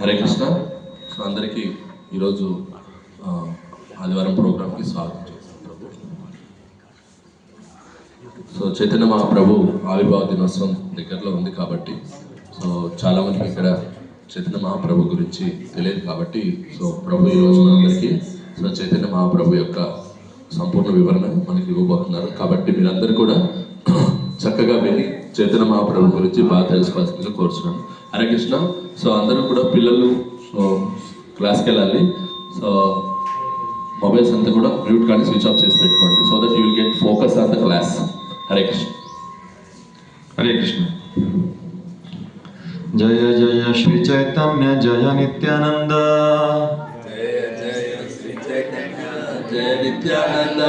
Hare Krishna. So అందరికీ ఈరోజు ఆదివారం ప్రోగ్రామ్కి స్వాగతం చేస్తున్నాం. సో చైతన్య మహాప్రభు ఆవిర్భావ దినోత్సవం దగ్గరలో ఉంది కాబట్టి సో చాలామందికి ఇక్కడ చైతన్య మహాప్రభు గురించి తెలియదు కాబట్టి సో ప్రభు ఈరోజు మనందరికీ సో చైతన్య మహాప్రభు యొక్క సంపూర్ణ వివరణ మనకి ఇవ్వబోతున్నారు. కాబట్టి మీరందరూ కూడా చక్కగా విని చైతన్య మహాప్రభు గురించి బాగా తెలుసుకోవాల్సిందిగా కోరుచున్నాను. హరే కృష్ణ. సో అందరూ కూడా పిల్లలు సో క్లాస్కి వెళ్ళాలి. సో మొబైల్స్ అంతా కూడా మ్యూట్ కానీ స్విచ్ ఆఫ్ చేసి పెట్టుకోండి so that you will get focus on the class. Hare Krishna. Hare Krishna. జయ జయ శ్రీ చైతన్య జయ నిత్యానంద, జయ నిత్యానంద,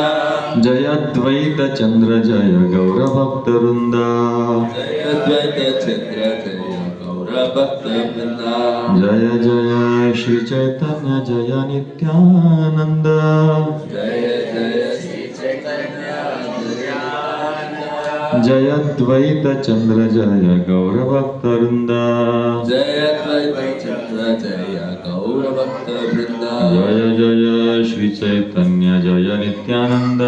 జయ ద్వైత చంద్ర జయ గౌర భక్త వృంద, జయ ద్వైత చంద్ర జయ గౌర భక్త వృంద, జయ జయ శ్రీ చైతన్య జయ నిత్యానంద, జయ జయ శ్రీ చైతన్య నిత్యానంద, జయ ద్వైత చంద్ర జయ గౌర భక్త వృంద, జయ ద్వైత చంద్ర జయ గౌర భక్త వృంద, జయ జయ శ్రీ చైతన్య జయ నిత్యానంద,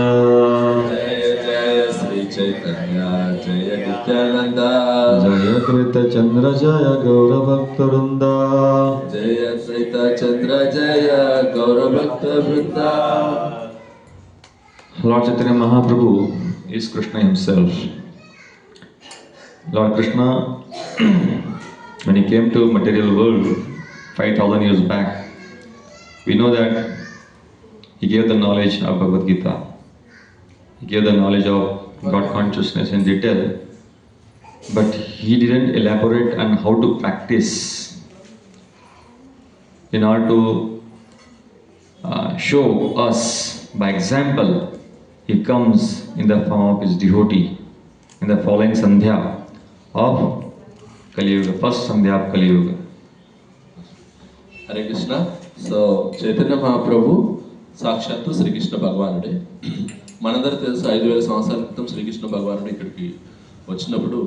జయ జయ శ్రీ చైతన్య జయ నిత్యానంద, జయ ద్వైత చంద్ర జయ గౌర భక్త వృంద, జయ ద్వైత చంద్ర జయ గౌర భక్త వృంద. Lord Chaitanya Mahaprabhu is Krishna himself. Lord Krishna, when he came to material world 5,000 years back, we know that he gave the knowledge of Bhagavad Gita. He gave the knowledge of God consciousness in detail, but he didn't elaborate on how to practice in order to show us by example. He comes in the form of his devotee in the following Sandhya of Kali Yuga, first Sandhya of Kali Yuga. Hare Krishna. So Chaitanya Mahaprabhu సాక్షాత్తు శ్రీకృష్ణ భగవానుడే. మనందరూ తెలుసు 5,000 సంవత్సరాల క్రితం శ్రీకృష్ణ భగవానుడు ఇక్కడికి వచ్చినప్పుడు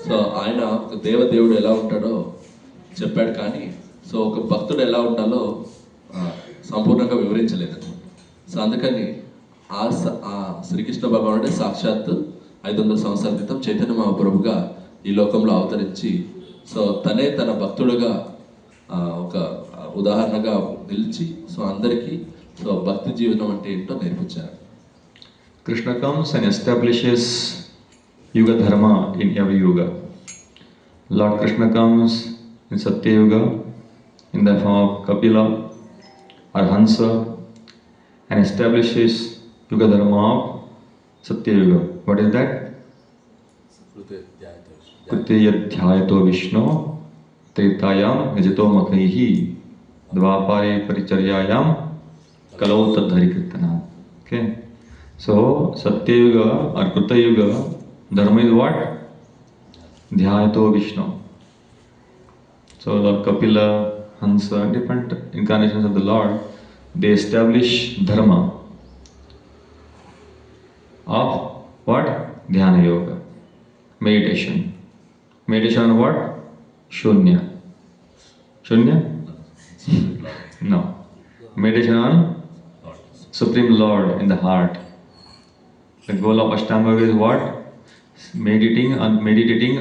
so ఆయన ఒక దేవదేవుడు ఎలా ఉంటాడో చెప్పాడు, కానీ సో ఒక భక్తుడు ఎలా ఉండాలో సంపూర్ణంగా వివరించలేదు. సో అందుకని ఆ శ్రీకృష్ణ భగవానుడే సాక్షాత్తు 500 సంవత్సరాల క్రితం చైతన్య మహాప్రభుగా ఈ లోకంలో అవతరించి సో తనే తన భక్తుడుగా ఒక ఉదాహరణగా నిలిచి సో అందరికీ సో భక్తి జీవనం అంటే ఏంటో నేర్పించారు. Krishna comes and establishes Yuga Dharma in every Yuga. Lord Krishna comes in Satya Yuga in the form of Kapila or Hansa and establishes Yuga Dharma of Satya Yuga. What is that? Kriteya Dhyayato Vishnu Tretayam Nijito Makaihi Dvapare Paricharyayam Kalau Tadhari Kirtana. Okay. So Satya Yuga or Krita Yuga Dharma is what? Dhyayato Vishnu. So Lord Kapila, Hansa, different incarnations of the Lord, they establish Dharma of what? Dhyana Yoga. Meditation. Meditation on what? Shunya. Shunya? No. Meditation on Supreme Lord in the heart. The goal of Ashtanga Yoga is what? Meditating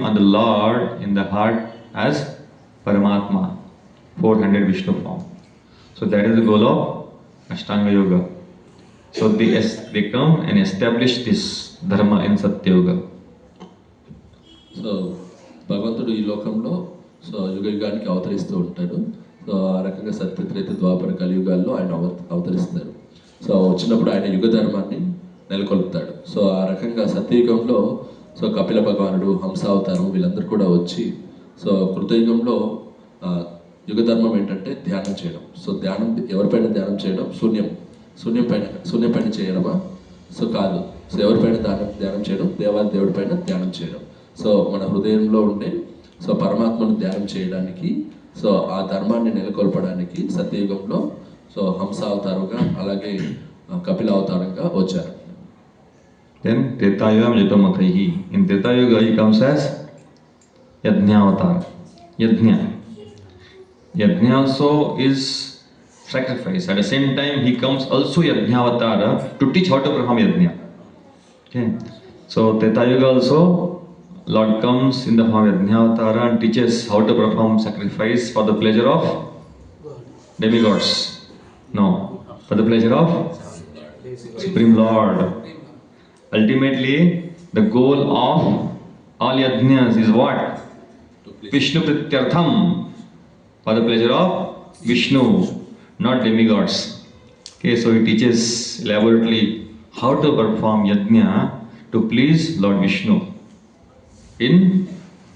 on the Lord in the heart as Paramatma, 400 Vishnu form. So that is the goal of Ashtanga Yoga. So they come and establish this Dharma in Satya Yoga. So భగవంతుడు ఈ లోకంలో so యుగ యుగానికి అవతరిస్తూ ఉంటాడు. So ఆ రకంగా సత్యత్రేత ద్వాపర కలియుగాల్లో ఆయన అవతరిస్తారు. So వచ్చినప్పుడు ఆయన యుగ ధర్మాన్ని నెలకొల్పుతాడు. సో ఆ రకంగా సత్యయుగంలో సో కపిల భగవానుడు, హంస అవతారం వీళ్ళందరూ కూడా వచ్చి సో కృతయుగంలో యుగ ధర్మం ఏంటంటే ధ్యానం చేయడం. సో ధ్యానం ఎవరిపైన ధ్యానం చేయడం? శూన్యం పైన చేయడమా? సో కాదు. సో ఎవరిపైన ధ్యానం చేయడం? దేవుడి పైన ధ్యానం చేయడం. సో మన హృదయంలో ఉండే సో పరమాత్మను ధ్యానం చేయడానికి సో ఆ ధర్మాన్ని నెలకొల్పడానికి సత్యయుగంలో సో హంస అవతారంగా అలాగే కపిల అవతారంగా వచ్చారు. Then Tretayam Jatamakaihi. In Treta Yuga he comes as Yajna avatar. Yajna. Yajna also is sacrifice. At the same time, he comes also Yajnavatara to teach how to perform Yajna. Okay. So Treta Yuga also, Lord comes in the form of Yajnavatara and teaches how to perform sacrifice for the pleasure of demigods. No, for the pleasure of Supreme Lord. Ultimately, the goal of all yajnas is what? Vishnu Prityartham, for the pleasure of Vishnu, not demigods. Okay, so he teaches elaborately how to perform yajna to please Lord Vishnu. In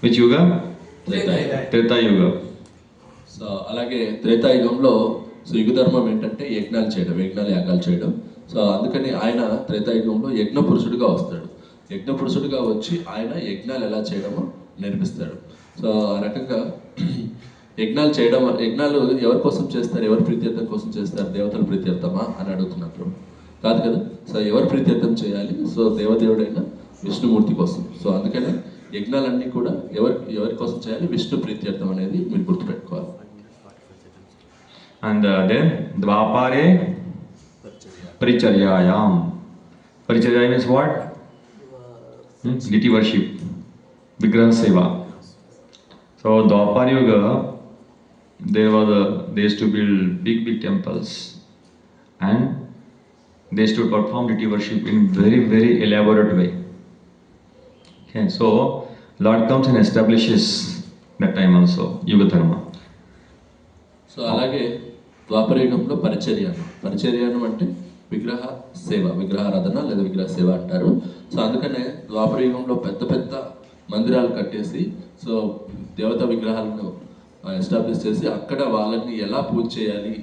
which yuga? Treta Yuga. So అలాగే త్రేతాయుగంలో so యుగ ధర్మం ఏంటంటే యజ్ఞాలు చేయడం, యజ్ఞాలు యాగాలు చేయడం. సో అందుకని ఆయన త్రేతాయుగంలో యజ్ఞ పురుషుడిగా వస్తాడు. యజ్ఞ పురుషుడిగా వచ్చి ఆయన యజ్ఞాలు ఎలా చేయడమో నేర్పిస్తాడు. సో ఆ రకంగా యజ్ఞాలు ఎవరి కోసం చేస్తారు, ఎవరి ప్రీత్యర్థం కోసం చేస్తారు? దేవతల ప్రీత్యర్థమా అని అడుగుతున్నప్పుడు కాదు కదా. సో ఎవరి ప్రీత్యర్థం చేయాలి? సో దేవదేవుడైన విష్ణుమూర్తి కోసం. సో అందుకనే యజ్ఞాలన్నీ కూడా ఎవరి కోసం చేయాలి? విష్ణు ప్రీత్యర్థం అనేది మీరు గుర్తుపెట్టుకోవాలి. And then Dvapare Paricharyayam. Paricharyaya means what? Deity worship, Vigraha Seva. So Dwapara Yuga, they used to build big temples and they used to perform deity worship in very elaborate way. Okay, so Lord comes and establishes that time also Yuga Dharma. So అలాగే ద్వాపర యుగంలో పరిచర్యను అంటే విగ్రహ సేవ, విగ్రహారాధన లేదా విగ్రహ సేవ అంటారు. సో అందుకనే ద్వాపర యుగంలో పెద్ద మందిరాలు కట్టేసి సో దేవతా విగ్రహాలను ఎస్టాబ్లిష్ చేసి అక్కడ వాళ్ళని ఎలా పూజ చేయాలి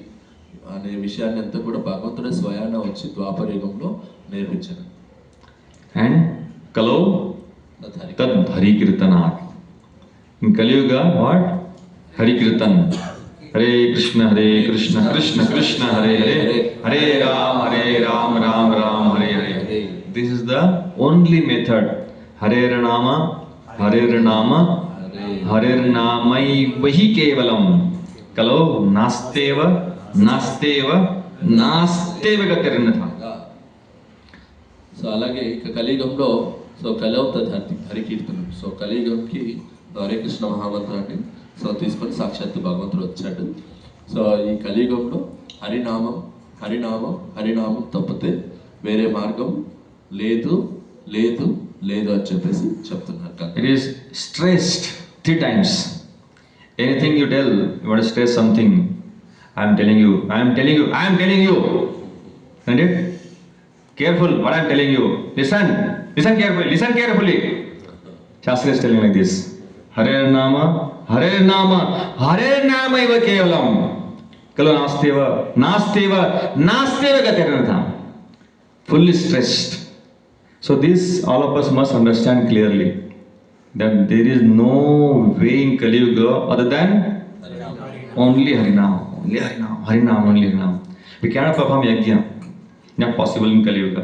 అనే విషయాన్ని అంతా కూడా భగవంతుడే స్వయాన వచ్చి ద్వాపర యుగంలో నేర్పించారు. And Kalau Tad Hari Kirtanat. In Kali Yuga, what? Hari Kirtan. Hare Krishna, Krishna Krishna, Hare Hare, Hare Ram, Ram Ram, Hare Hare. This is the only method. Hare Nama, Hare Namai Vahi Kevalam. Kalau Nasteva Gatirnatha. So అలాగే ఇక కలియుగంలో so కలౌత హరికీర్తనం. So కలియుగంకి హరే కృష్ణ మహామంత్రాన్ని so తీసుకొని సాక్షాత్తు భగవంతుడు వచ్చాడు. సో ఈ కలియుగంలో హరినామం తప్పితే వేరే మార్గం లేదు అని చెప్పేసి చెప్తున్నారు. It is stressed 3 times. Anything you tell, you want to stress something. I am telling you. Isn't it? Careful what I am telling you. Listen carefully. Shastra is telling like this. Hare Nama iva kevalam. Kalu nasteva gatirnatha. Fully stressed. So this all of us must understand clearly that there is no way in Kali Yuga other than only Harinam. We cannot perform yajna. Not possible in Kali Yuga.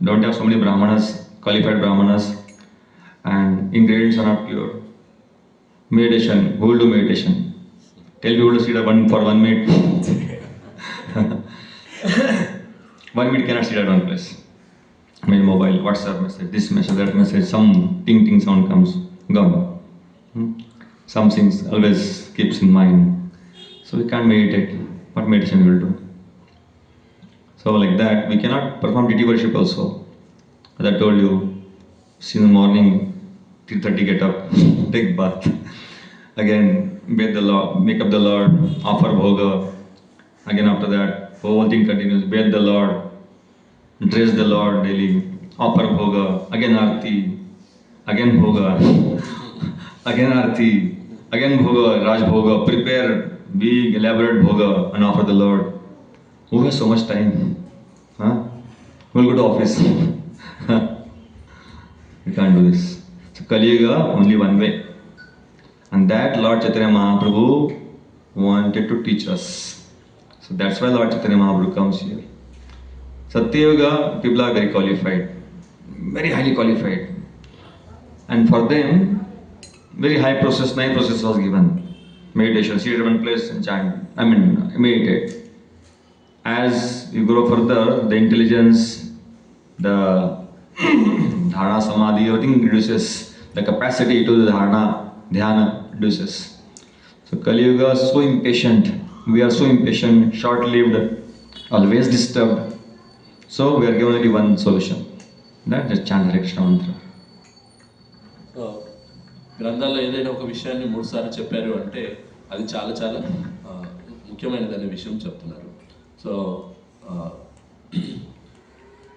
Don't have so many brahmanas, qualified brahmanas, and ingredients are not pure. Meditation, who will do meditation? Tell people to sit for 1 minute. 1 minute cannot sit at one place. I mean mobile, WhatsApp message, this message, that message, some ting sound comes, gone. Some things always keeps in mind. So we can't meditate. What meditation we will do? So like that, we cannot perform deity worship also. As I told you, in the morning, 3:30 get up, take bath. Again, bathe the Lord, make up the Lord, offer bhoga. Again after that, whole thing continues, bathe the Lord, dress the Lord daily, offer bhoga, again arti, again bhoga, again arti, again bhoga, Raj bhoga, prepare big elaborate bhoga and offer the Lord. Who has so much time? Who will go to office? We can't do this. So Kali Yuga, only one way. And that Lord Chaitanya Mahaprabhu wanted to teach us. So that's why Lord Chaitanya Mahaprabhu comes here. Satya Yuga, people are very qualified, very highly qualified. And for them, very high process, 9 process was given. meditation, seated in one place and chant. Meditate. As you grow further, the intelligence, the dharana samadhi, everything reduces. The capacity to the dharana, dhyana reduces. So Kali Yuga is so impatient. We are so impatient, short-lived, always disturbed. So we are given only one solution. That is chant Hare Krishna mantra. So గ్రంథాల్లో ఏదైనా ఒక విషయాన్ని 3 సార్లు చెప్పారు అంటే అది చాలా చాలా ముఖ్యమైనదనే విషయం చెప్తున్నారు. సో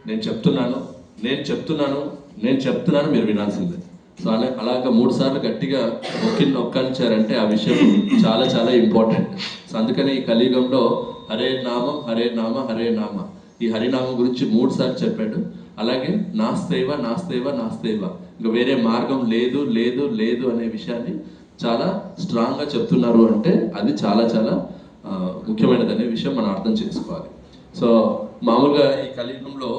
నేను చెప్తున్నాను మీరు వినాల్సిందే. సో అలాగా 3 సార్లు గట్టిగా నొక్కాల్చారంటే ఆ విషయం చాలా చాలా ఇంపార్టెంట్. సో అందుకని ఈ కలియుగంలో హరే నామం హరే నామ హరే నామ, ఈ హరినామం గురించి 3 సార్లు చెప్పాడు. అలాగే నాస్తైవ నాస్తైవ నాస్తైవ, ఇంకా వేరే మార్గం లేదు లేదు లేదు అనే విషయాన్ని చాలా స్ట్రాంగ్గా చెప్తున్నారు అంటే అది చాలా చాలా ముఖ్యమైనదనే విషయం మనం అర్థం చేసుకోవాలి. సో మామూలుగా ఈ కలియుగంలో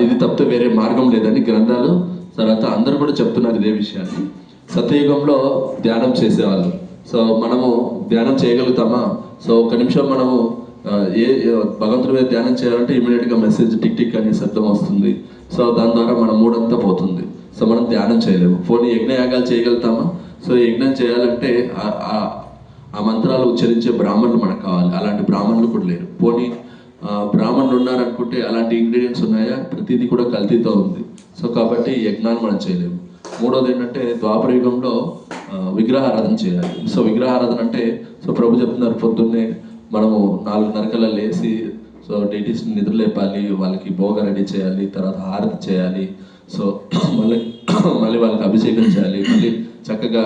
ఇది తప్పితే వేరే మార్గం లేదని గ్రంథాలు తర్వాత అందరూ కూడా చెప్తున్నారు ఇదే విషయాన్ని. సత్యయుగంలో ధ్యానం చేసేవాళ్ళు. సో మనము ధ్యానం చేయగలుగుతామా? సో 1 నిమిషం మనము భగవంతుడి మీద ధ్యానం చేయాలంటే ఇమీడియట్గా మెసేజ్ టిక్ టిక్ అనే శబ్దం వస్తుంది. సో దాని ద్వారా మన మూడంతా పోతుంది. సో మనం ధ్యానం చేయలేము. పోనీ యజ్ఞయాగాలు చేయగలుగుతామా? సో యజ్ఞం చేయాలంటే ఆ మంత్రాలు ఉచ్చరించే బ్రాహ్మణులు మనకు కావాలి. అలాంటి బ్రాహ్మణులు కూడా లేరు. పోనీ బ్రాహ్మణులు ఉన్నారనుకుంటే అలాంటి ఇంగ్రీడియంట్స్ ఉన్నాయా? ప్రతిదీ కూడా కల్తీతో ఉంది. సో కాబట్టి యజ్ఞాలు మనం చేయలేము. మూడోది ఏంటంటే ద్వాపర యుగంలో విగ్రహారాధన చేయాలి. సో విగ్రహారాధన అంటే సో ప్రభు చెప్తున్నారు పొద్దున్నే మనము 4:30 లేచి సో డేటీస్ని నిద్రలేపాలి, వాళ్ళకి భోగ రెడీ చేయాలి, తర్వాత హారతి చేయాలి. సో మళ్ళీ వాళ్ళకి అభిషేకం చేయాలి, మళ్ళీ చక్కగా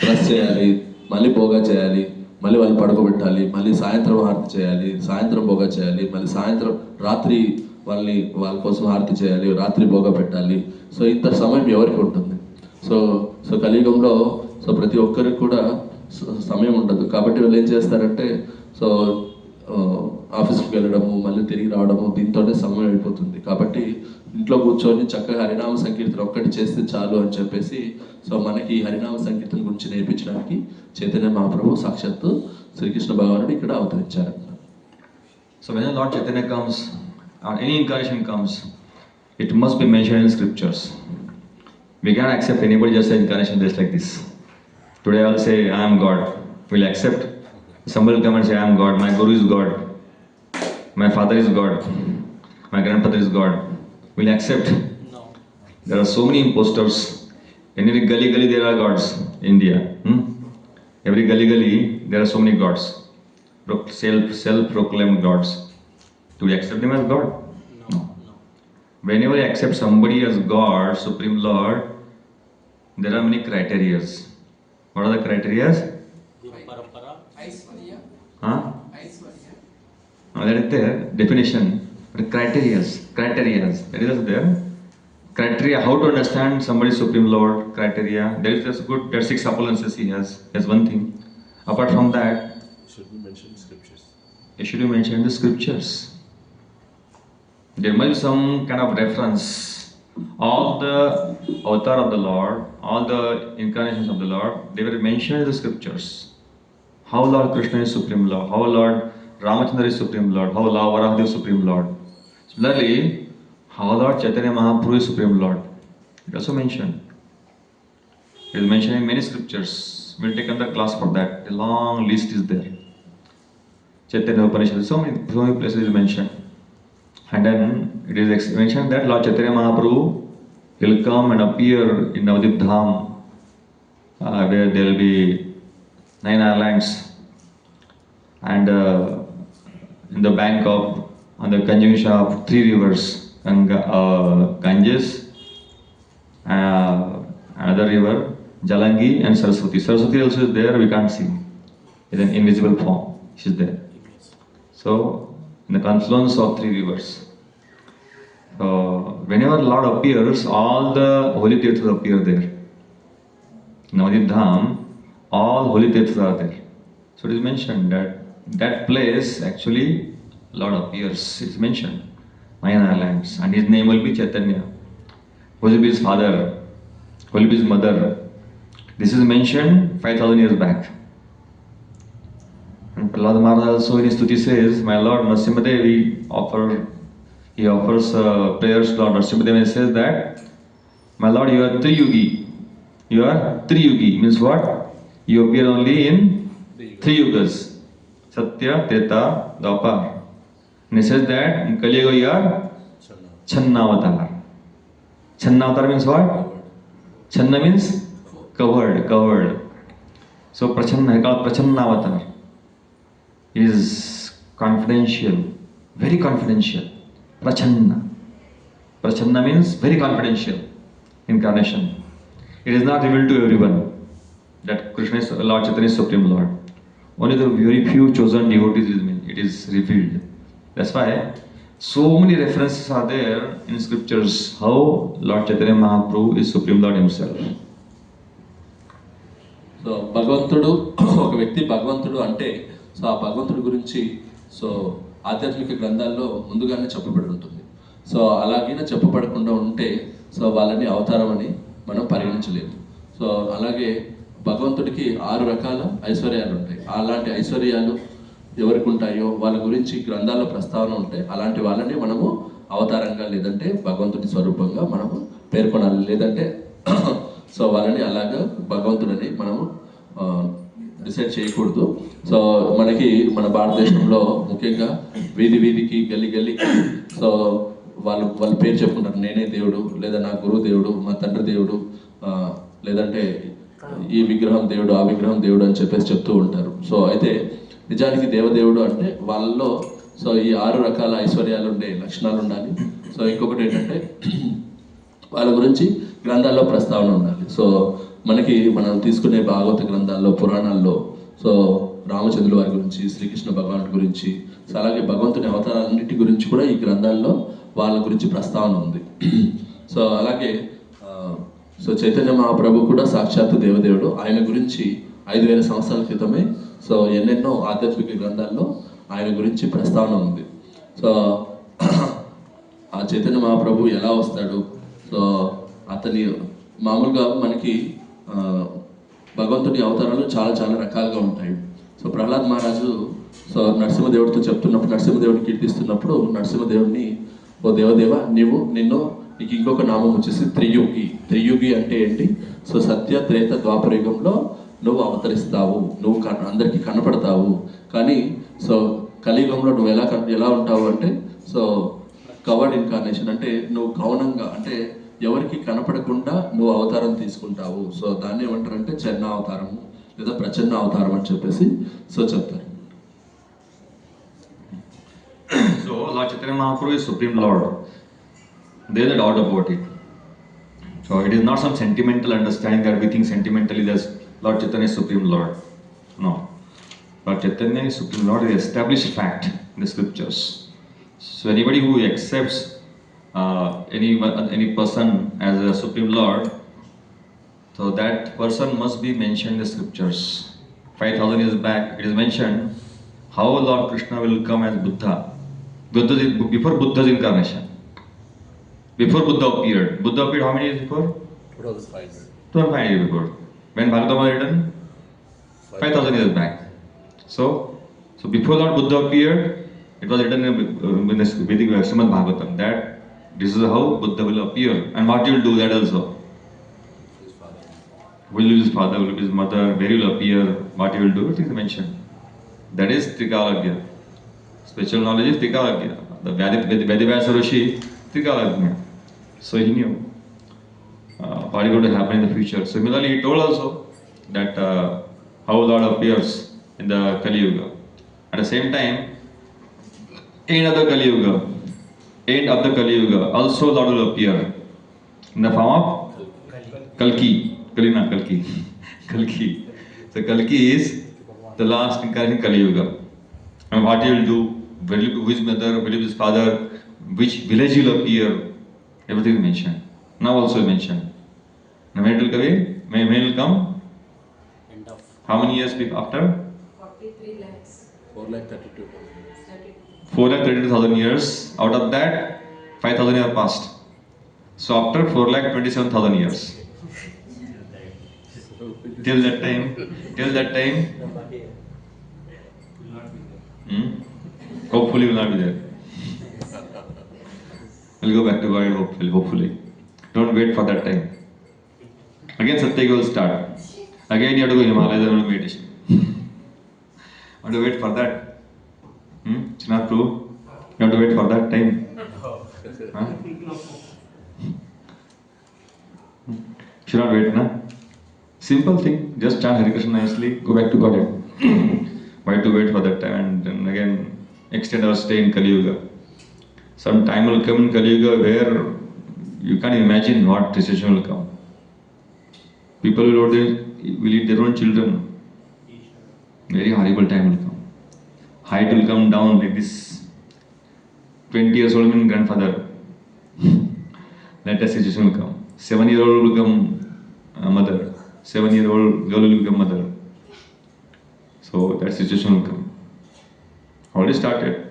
డ్రెస్ చేయాలి, మళ్ళీ భోగా చేయాలి, మళ్ళీ వాళ్ళు పడుకోబెట్టాలి, మళ్ళీ సాయంత్రం హారతి చేయాలి, సాయంత్రం భోగా చేయాలి, మళ్ళీ సాయంత్రం రాత్రి వాళ్ళ కోసం హారతి చేయాలి, రాత్రి భోగా పెట్టాలి. సో ఇంత సమయం ఎవరికి ఉంటుంది? సో కలియుగంలో సో ప్రతి ఒక్కరికి కూడా సమయం ఉండదు. కాబట్టి వాళ్ళు ఏం చేస్తారంటే సో ఆఫీస్కి వెళ్ళడము, మళ్ళీ తిరిగి రావడము, దీంతోనే సమయం అయిపోతుంది. కాబట్టి ఇంట్లో కూర్చొని చక్కగా హరినామ సంకీర్తన ఒక్కటి చేస్తే చాలు అని చెప్పేసి సో మనకి హరినామ సంకీర్తన గురించి నేర్పించడానికి చైతన్య మహాప్రభు సాక్షాత్తు శ్రీకృష్ణ భగవానుడు ఇక్కడ అవతరించారు. So when the Lord Chaitanya comes, or any incarnation comes, it must be mentioned in scriptures. We cannot accept anybody just say incarnation just like this. Today I will say I am God. We'll accept. Somebody will come and say I am God. My Guru is God. My father is God. My grandfather is God. We'll accept. No. There are so many impostors. In every gully there are gods in India. Every gully there are so many gods. Self-proclaimed gods. Do we accept them as God? No. Whenever you accept somebody as God, Supreme Lord, there are many criteria. What are the criteria? Guru Parampara. Huh? That is the definition. But criteria. That is there. Criteria, how to understand somebody Supreme Lord, criteria. There is just good, there are 6 appearances he has. That's one thing. Apart from that, should be mentioned in scriptures. It should be mentioned in the scriptures. There must be some kind of reference. All the avatar of the Lord, all the incarnations of the Lord, they were mentioned in the scriptures. How Lord Krishna is Supreme Lord, how Lord Ramachandra is Supreme Lord, how Lord Varahadev is Supreme Lord. Similarly, how Lord Chaitanya Mahaprabhu is Supreme Lord. It also mentioned. It is mentioned in many scriptures. We'll take another class for that. A long list is there. Chaitanya Upanishad, so many places is mentioned. And then it is mentioned that Lord Chaitanya Mahaprabhu will come and appear in Navadip Dham, where there will be 9 islands, and in the bank of, on the conjunction of 3 rivers, Ganges, another river, Jalangi and Saraswati. Saraswati also is there, we can't see. It's an invisible form, she is there. So, in the confluence of 3 rivers. So, whenever Lord appears, all the holy tirthas appear there. In Navadip Dham, all holy tirthas are there. So it is mentioned that that place actually Lord appears. It is mentioned. 9 islands, and his name will be Chaitanya. Who will be his father? Who will be his mother? This is mentioned 5,000 years back. And Prahlad Maharaj also in his stuti says, my Lord Nrsimhadev, he offers prayers to Lord Nrsimhadev and says that, my Lord, you are Triyugi. You are Triyugi. Means what? You appear only in 3 yugas. Satya, Treta, Dwapar. And he says that in Kali Yuga you are Channavatar. Channavatar means what? Channa means covered. So Prachanna, he called Prachannavatar. Is confidential, very confidential. Prachanna means very confidential incarnation. It is not revealed to everyone that Krishna is Lord Chaitanya is Supreme Lord. Only the very few chosen devotees it is revealed. That's why so many references are there in scriptures how Lord Chaitanya Mahaprabhu is Supreme Lord himself. So భగవంతుడు ఒక వ్యక్తి భగవంతుడు అంటే so ఆ భగవంతుడి గురించి so ఆధ్యాత్మిక గ్రంథాల్లో ముందుగానే చెప్పబడి ఉంటుంది. సో అలాగే చెప్పబడకుండా ఉంటే సో వాళ్ళని అవతారం అని మనం పరిగణించలేము. సో అలాగే భగవంతుడికి 6 రకాల ఐశ్వర్యాలు ఉంటాయి. అలాంటి ఐశ్వర్యాలు ఎవరికి ఉంటాయో వాళ్ళ గురించి గ్రంథాల్లో ప్రస్తావన ఉంటాయి. అలాంటి వాళ్ళని మనము అవతారంగా లేదంటే భగవంతుడి స్వరూపంగా మనము పేర్కొనాలి. లేదంటే సో వాళ్ళని అలాగా భగవంతుడని మనము డిసైడ్ చేయకూడదు. సో మనకి మన భారతదేశంలో ముఖ్యంగా వీధికి గల్లీకి సో వాళ్ళ పేరు చెప్పుకుంటారు. నేనే దేవుడు, లేదా నా గురువు దేవుడు, మా తండ్రి దేవుడు, లేదంటే ఈ విగ్రహం దేవుడు, ఆ విగ్రహం దేవుడు అని చెప్పేసి చెప్తూ ఉంటారు. సో అయితే నిజానికి దేవదేవుడు అంటే వాళ్ళలో సో ఈ 6 రకాల ఐశ్వర్యాలు ఉండే లక్షణాలు ఉండాలి. సో ఇంకొకటి ఏంటంటే వాళ్ళ గురించి గ్రంథాల్లో ప్రస్తావన ఉండాలి. సో మనకి మనం తీసుకునే భాగవత గ్రంథాల్లో, పురాణాల్లో సో రామచంద్రుల వారి గురించి, శ్రీకృష్ణ భగవానుడి గురించి, సో అలాగే భగవంతుని అవతారాలన్నిటి గురించి కూడా ఈ గ్రంథాల్లో వాళ్ళ గురించి ప్రస్తావన ఉంది. సో అలాగే సో చైతన్య మహాప్రభు కూడా సాక్షాత్తు దేవదేవుడు. ఆయన గురించి 5,000 సంవత్సరాల క్రితమే సో ఎన్నెన్నో ఆధ్యాత్మిక గ్రంథాల్లో ఆయన గురించి ప్రస్తావన ఉంది. సో ఆ చైతన్య మహాప్రభు ఎలా వస్తాడు, సో అతని మామూలుగా మనకి భగవంతుని అవతారాలు చాలా రకాలుగా ఉంటాయి. సో ప్రహ్లాద్ మహారాజు సో నరసింహదేవుడితో చెప్తున్నప్పుడు, నరసింహదేవుడిని కీర్తిస్తున్నప్పుడు నరసింహదేవుడిని, ఓ దేవదేవ నీకు ఇంకొక నామం వచ్చేసి త్రియుగి అంటే ఏంటి? సో సత్య, త్రేత, ద్వాపర యుగంలో నువ్వు అవతరిస్తావు, నువ్వు అందరికీ కనపడతావు. కానీ సో కలియుగంలో నువ్వు ఎలా ఉంటావు అంటే సో కవర్డ్ ఇన్కార్నేషన్, అంటే నువ్వు గౌనంగా, అంటే ఎవరికి కనపడకుండా నువ్వు అవతారం తీసుకుంటావు. సో దాన్ని ఏమంటారంటే చెన్న అవతారము లేదా ప్రచన్న అవతారం అని చెప్పేసి సో చెప్తారు. So Lord Chaitanya Mahaprabhu is Supreme Lord. There is no doubt about it. So it is not some sentimental understanding that we think sentimentally that Lord Chaitanya is Supreme Lord. No. Lord Chaitanya is Supreme Lord is established fact in the scriptures. So anybody who accepts any person as a Supreme Lord, so that person must be mentioned in the scriptures. 5,000 years back it is mentioned how Lord Krishna will come as Buddha. Before Buddha's incarnation. Before Buddha appeared. Buddha appeared how many years before? 2,500 years before. When Bhagavatam was written? 5,000 years back. So before Lord Buddha appeared, it was written in the Vedic Srimad Bhagavatam that this is how Buddha will appear. And what he will do that also. Will his father, will his mother, where he will appear, what he will do, it is mentioned. That is Trikalagya. Spiritual knowledge is Trikalagya. The Vedavyasa Rishi, Trikalagya. So he knew what is going to happen in the future. Similarly, he told also that how Lord appears in the Kali Yuga. At the same time, end of the Kali Yuga, also Lord will appear in the form of Kalki. So Kalki is the last incarnation in Kali Yuga. And what he will do, who his mother, who his father, which village he will appear, everything is mentioned. Now also mentioned. Now when it will come? When it will come? End of How many years after? 43 lakhs. 4,32,000. 4,32,000 years. Out of that, 5,000 years passed. So after 4,27,000 years. Till that time, hopefully will not be there. We'll go back to God hopefully. Don't wait for that time. Again Satya Yuga will start. Again you have to go Himalayas and meditation. Want to wait for that? It's not true. You have to wait for that time. Huh? Should not wait, na? Simple thing. Just chant Hare Krishna nicely. Go back to Godhead. Why to wait for that time and then again extend our stay in Kali Yuga? Some time will come in Kali Yuga where you can't imagine what decision will come. People will eat their own children. Very horrible time will come. Height will come down like this. 20 years old mean grandfather. Latest situation will come. 7-year-old will become mother. 7-year-old girl will become mother. So that situation will come. Already started.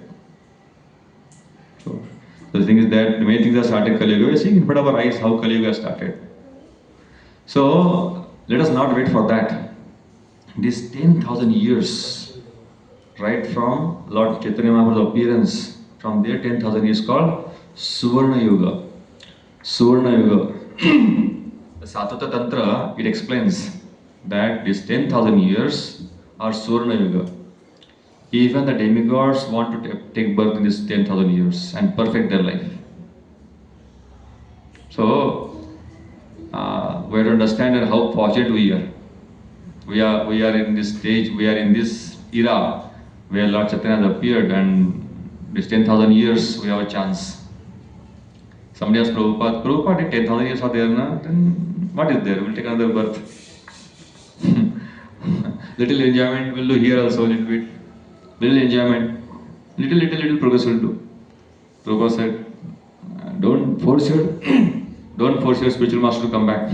So the thing is that many things are started Kali Yuga. We are seeing in front of our eyes how Kali Yuga started. So let us not wait for that. This 10,000 years, right from Lord Chaitanya Mahaprabhu's appearance, from there 10,000 years called Suvarna Yuga. Suvarna Yuga. The Satata Tantra, it explains that this 10,000 years are Suvarna Yuga. Even the demigods want to take birth in this 10,000 years and perfect their life. So, we have to understand how fortunate we are. We are in this stage, we are in this era where Lord Chaitanya has appeared, and this 10,000 years we have a chance. Somebody asked Prabhupada, 10,000 years are there now, then what is there? We'll take another birth. Little enjoyment we'll do here also, little bit. Little enjoyment, little progress will do. Prabhupada said, don't force your spiritual master to come back.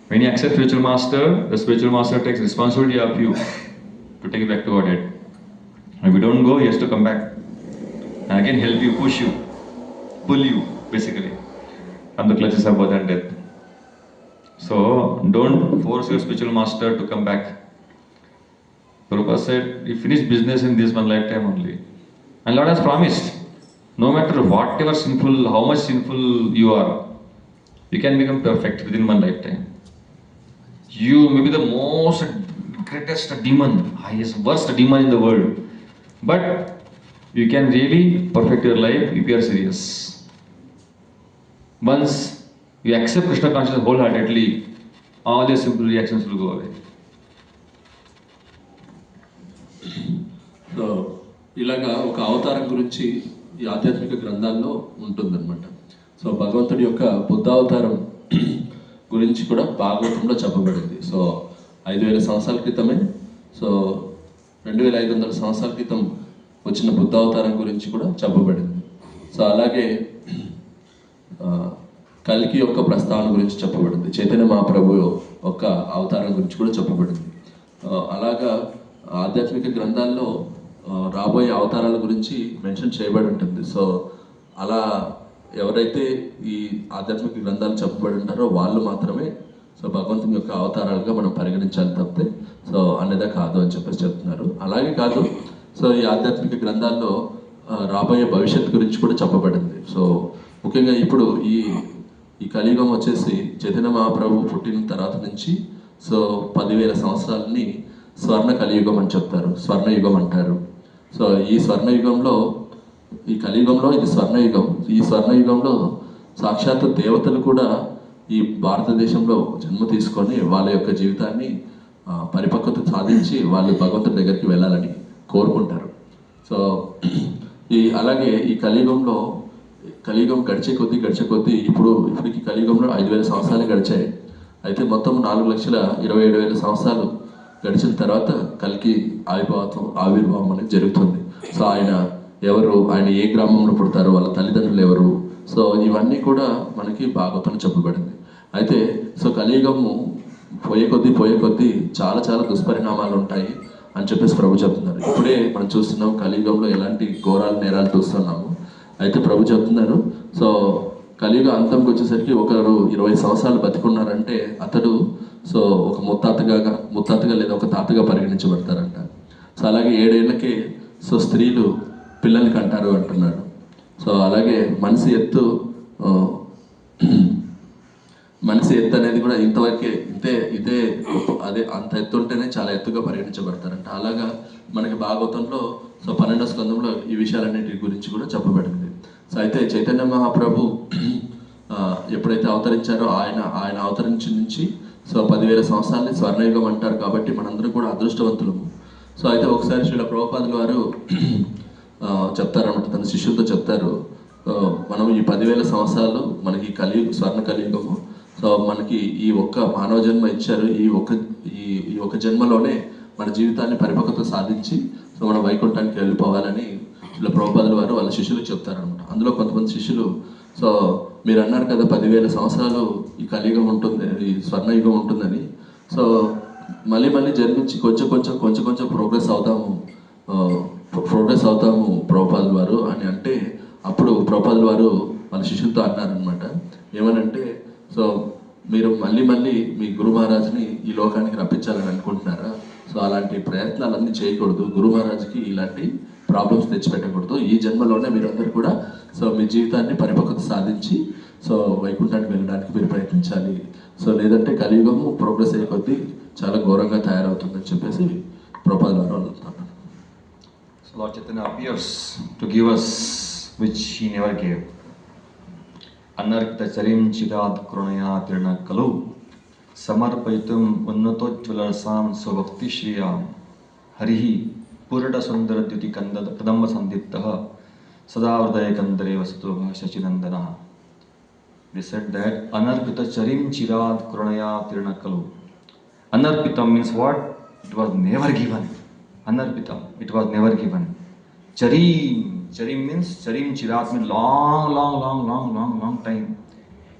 When you accept spiritual master, the spiritual master takes responsibility of you to take you back to Godhead. If you don't go, he has to come back and again help you, push you, pull you, basically, from the clutches of birth and death. So don't force your spiritual master to come back. Prabhupada said, you finish business in this one lifetime only. And Lord has promised, no matter whatever sinful, how much sinful you are, you can become perfect within one lifetime. You may be the most greatest demon, highest, worst demon in the world, but you can really perfect your life if you are serious. Once you accept Krishna consciousness wholeheartedly, all your simple reactions will go away. So ఇలాగా ఒక అవతారం గురించి ఈ ఆధ్యాత్మిక గ్రంథాల్లో ఉంటుందన్నమాట. So భగవంతుడి యొక్క బుద్ధావతారం గురించి కూడా భాగవతంలో చెప్పబడింది. సో 5,000 సంవత్సరాల క్రితమే, సో 2,500 సంవత్సరాల క్రితం వచ్చిన బుద్ధావతారం గురించి కూడా చెప్పబడింది. సో అలాగే కల్కి యొక్క ప్రస్తావన గురించి చెప్పబడింది. చైతన్య మహాప్రభు యొక్క అవతారం గురించి కూడా చెప్పబడింది. అలాగా ఆధ్యాత్మిక గ్రంథాల్లో రాబోయే అవతారాల గురించి మెన్షన్ చేయబడి ఉంటుంది. సో అలా ఎవరైతే ఈ ఆధ్యాత్మిక గ్రంథాలు చెప్పబడి ఉంటారో వాళ్ళు మాత్రమే సో భగవంతుని యొక్క అవతారాలుగా మనం పరిగణించాలి తప్పితే సో అన్నదా కాదు అని చెప్పేసి చెప్తున్నారు. అలాగే కాదు, సో ఈ ఆధ్యాత్మిక గ్రంథాల్లో రాబోయే భవిష్యత్తు గురించి కూడా చెప్పబడింది. సో ముఖ్యంగా ఇప్పుడు ఈ కలియుగం వచ్చేసి చైతన్య మహాప్రభు పుట్టిన తర్వాత నుంచి సో 10,000 సంవత్సరాలని స్వర్ణ కలియుగం అని చెప్తారు, స్వర్ణయుగం అంటారు. సో ఈ స్వర్ణయుగంలో, ఈ కలియుగంలో ఇది స్వర్ణయుగం. ఈ స్వర్ణయుగంలో సాక్షాత్ దేవతలు కూడా ఈ భారతదేశంలో జన్మ తీసుకొని వాళ్ళ యొక్క జీవితాన్ని పరిపక్వత సాధించి వాళ్ళు భగవంతుడి దగ్గరికి వెళ్ళాలని కోరుకుంటారు. సో అలాగే ఈ కలియుగం గడిచే కొద్దీ ఇప్పటికి కలియుగంలో 5,000 సంవత్సరాలు గడిచాయి. అయితే మొత్తం 4,27,000 సంవత్సరాలు గడిచిన తర్వాత కల్కి ఆవిర్భావం అనేది జరుగుతుంది. సో ఆయన ఎవరు, ఆయన ఏ గ్రామంలో పుడతారు, వాళ్ళ తల్లిదండ్రులు ఎవరు, సో ఇవన్నీ కూడా మనకి భాగవతంలో చెప్పబడింది. అయితే సో కలియుగము పోయే కొద్దీ చాలా దుష్పరిణామాలు ఉంటాయి అని చెప్పేసి ప్రభు చెప్తున్నారు. ఇప్పుడే మనం చూస్తున్నాం కలియుగంలో ఎలాంటి ఘోరాలు నేరాలు చూస్తున్నాము. అయితే ప్రభు చెప్తున్నారు, సో కలియుగ అంతంకి వచ్చేసరికి ఒకరు 20 సంవత్సరాలు బతికున్నారంటే అతడు సో ఒక ముత్తాతగా లేదా ఒక తాతగా పరిగణించబడతారంట. సో అలాగే 7 ఏళ్ళకే సో స్త్రీలు పిల్లల్ని కంటారు అంటున్నాడు. సో అలాగే మనిషి ఎత్తు అనేది కూడా ఇంతవరకే ఇదే అదే అంత ఎత్తు ఉంటేనే చాలా ఎత్తుగా పరిగణించబడతారంట. అలాగా మనకి భాగవతంలో సో 12వ స్కందంలో ఈ విషయాలన్నిటి గురించి కూడా చెప్పబడింది. సో అయితే చైతన్య మహాప్రభు ఎప్పుడైతే అవతరించారో ఆయన అవతరించి నుంచి సో 10,000 సంవత్సరాలని స్వర్ణయుగం అంటారు. కాబట్టి మనందరం కూడా అదృష్టవంతులము. సో అయితే ఒకసారి శ్రీల ప్రభుపాదుల వారు చెప్తారన్నమాట, తన శిష్యులతో చెప్తారు, మనం ఈ 10,000 సంవత్సరాలు మనకి స్వర్ణ కలియుగము. సో మనకి ఈ ఒక్క మానవ జన్మ ఇచ్చారు. ఈ ఒక్క జన్మలోనే మన జీవితాన్ని పరిపక్వత సాధించి సో మనం వైకుంఠానికి వెళ్ళిపోవాలని ఇలా ప్రభుపాదుల వారు వాళ్ళ శిష్యులకు చెప్తారనమాట. అందులో కొంతమంది శిష్యులు, సో మీరు అన్నారు కదా 10,000 సంవత్సరాలు ఈ కలియుగం ఉంటుంది, ఈ స్వర్ణయుగం ఉంటుందని. సో మళ్ళీ జన్మించి కొంచెం ప్రోగ్రెస్ అవుతాము ప్రభుపాదుల వారు అని అంటే, అప్పుడు ప్రభుపాదుల వారు వాళ్ళ శిష్యులతో అన్నారనమాట. ఏమనంటే, సో మీరు మళ్ళీ మీ గురు మహారాజ్ని ఈ లోకానికి రప్పించాలని అనుకుంటున్నారా? సో అలాంటి ప్రయత్నాలన్నీ చేయకూడదు. గురు మహారాజ్కి ఇలాంటి ప్రాబ్లమ్స్ తెచ్చిపెట్టకూడదు. ఈ జన్మలోనే మీరందరూ కూడా సో మీ జీవితాన్ని పరిపక్వత సాధించి సో వైకుంఠానికి వెళ్ళడానికి మీరు ప్రయత్నించాలి. సో లేదంటే కలియుగము ప్రోగ్రెస్ అయ్యే కొద్దీ చాలా ఘోరంగా తయారవుతుందని చెప్పేసి ప్రభుపాదుల వారు అంటున్నారు. So Lord Chaitanya appears to give us which he never gave. Anarkta charim chirad kronaya tirna kalu samarpayitum unnatojvalasam svabhakti shriyam harihi purada sundara dyuti kadamba sandiptaha sadavardaya kandare vasato bhashachinandana. They said that anarpita charim chirad kronaya tirna kalu. Anarpitam means what? It was never given. Anarpitam, it was never given. Charim means charim chirat means long time.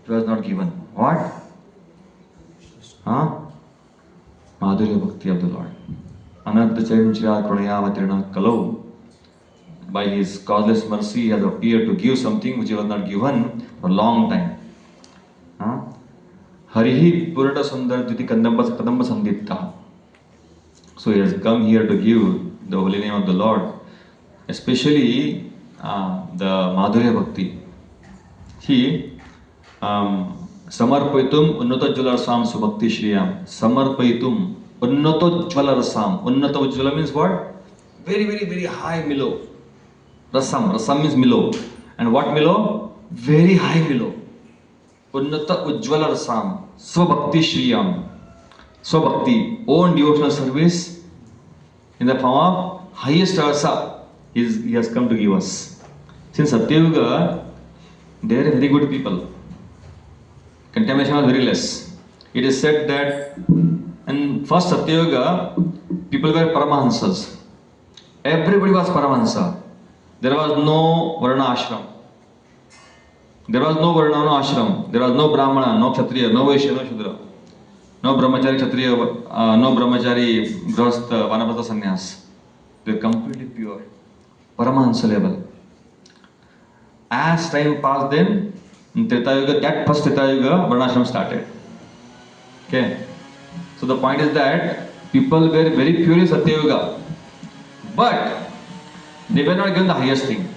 It was not given. What? Madhurya Bhakti of the Lord. Anarpita charim chirat kronayavatirna kalau. By his causeless mercy, he has appeared to give something which was not given for a long time. Harihi purata sundar diti kadamba sandipta. So he has come here to give the holy name of the Lord, especially the Madhurya Bhakti. He samarpayitum unnatojvalarasam subhakti shriyam. Samarpayitum unnatojvalarasam. Unnatojvala means what? Very high Milo. Rasam means Milo. And what Milo? Very high Milo. Unnata ujjvala rasam swabhakti shriyam. Swabhakti, own devotional service in the form of highest rasa he has come to give us. Since Satyayuga, they are very good people. Contamination was very less. It is said that in first Satyayuga, people were Paramahansas. Everybody was Paramahansa. There was no Varna ashram. There was no Varna, no ashram. There was no Brahmana, no Kshatriya, no Vaishya, no Shudra. No Brahmachari Kshatriya, no Brahmachari Grahastha, Vanaprastha Sannyas. They are completely pure. Paramahansa level. As time passed then, in Treta Yuga, that first Treta Yuga, Varnashram started. Okay. So the point is that people were very pure in Satya Yuga. But they were not given the highest thing.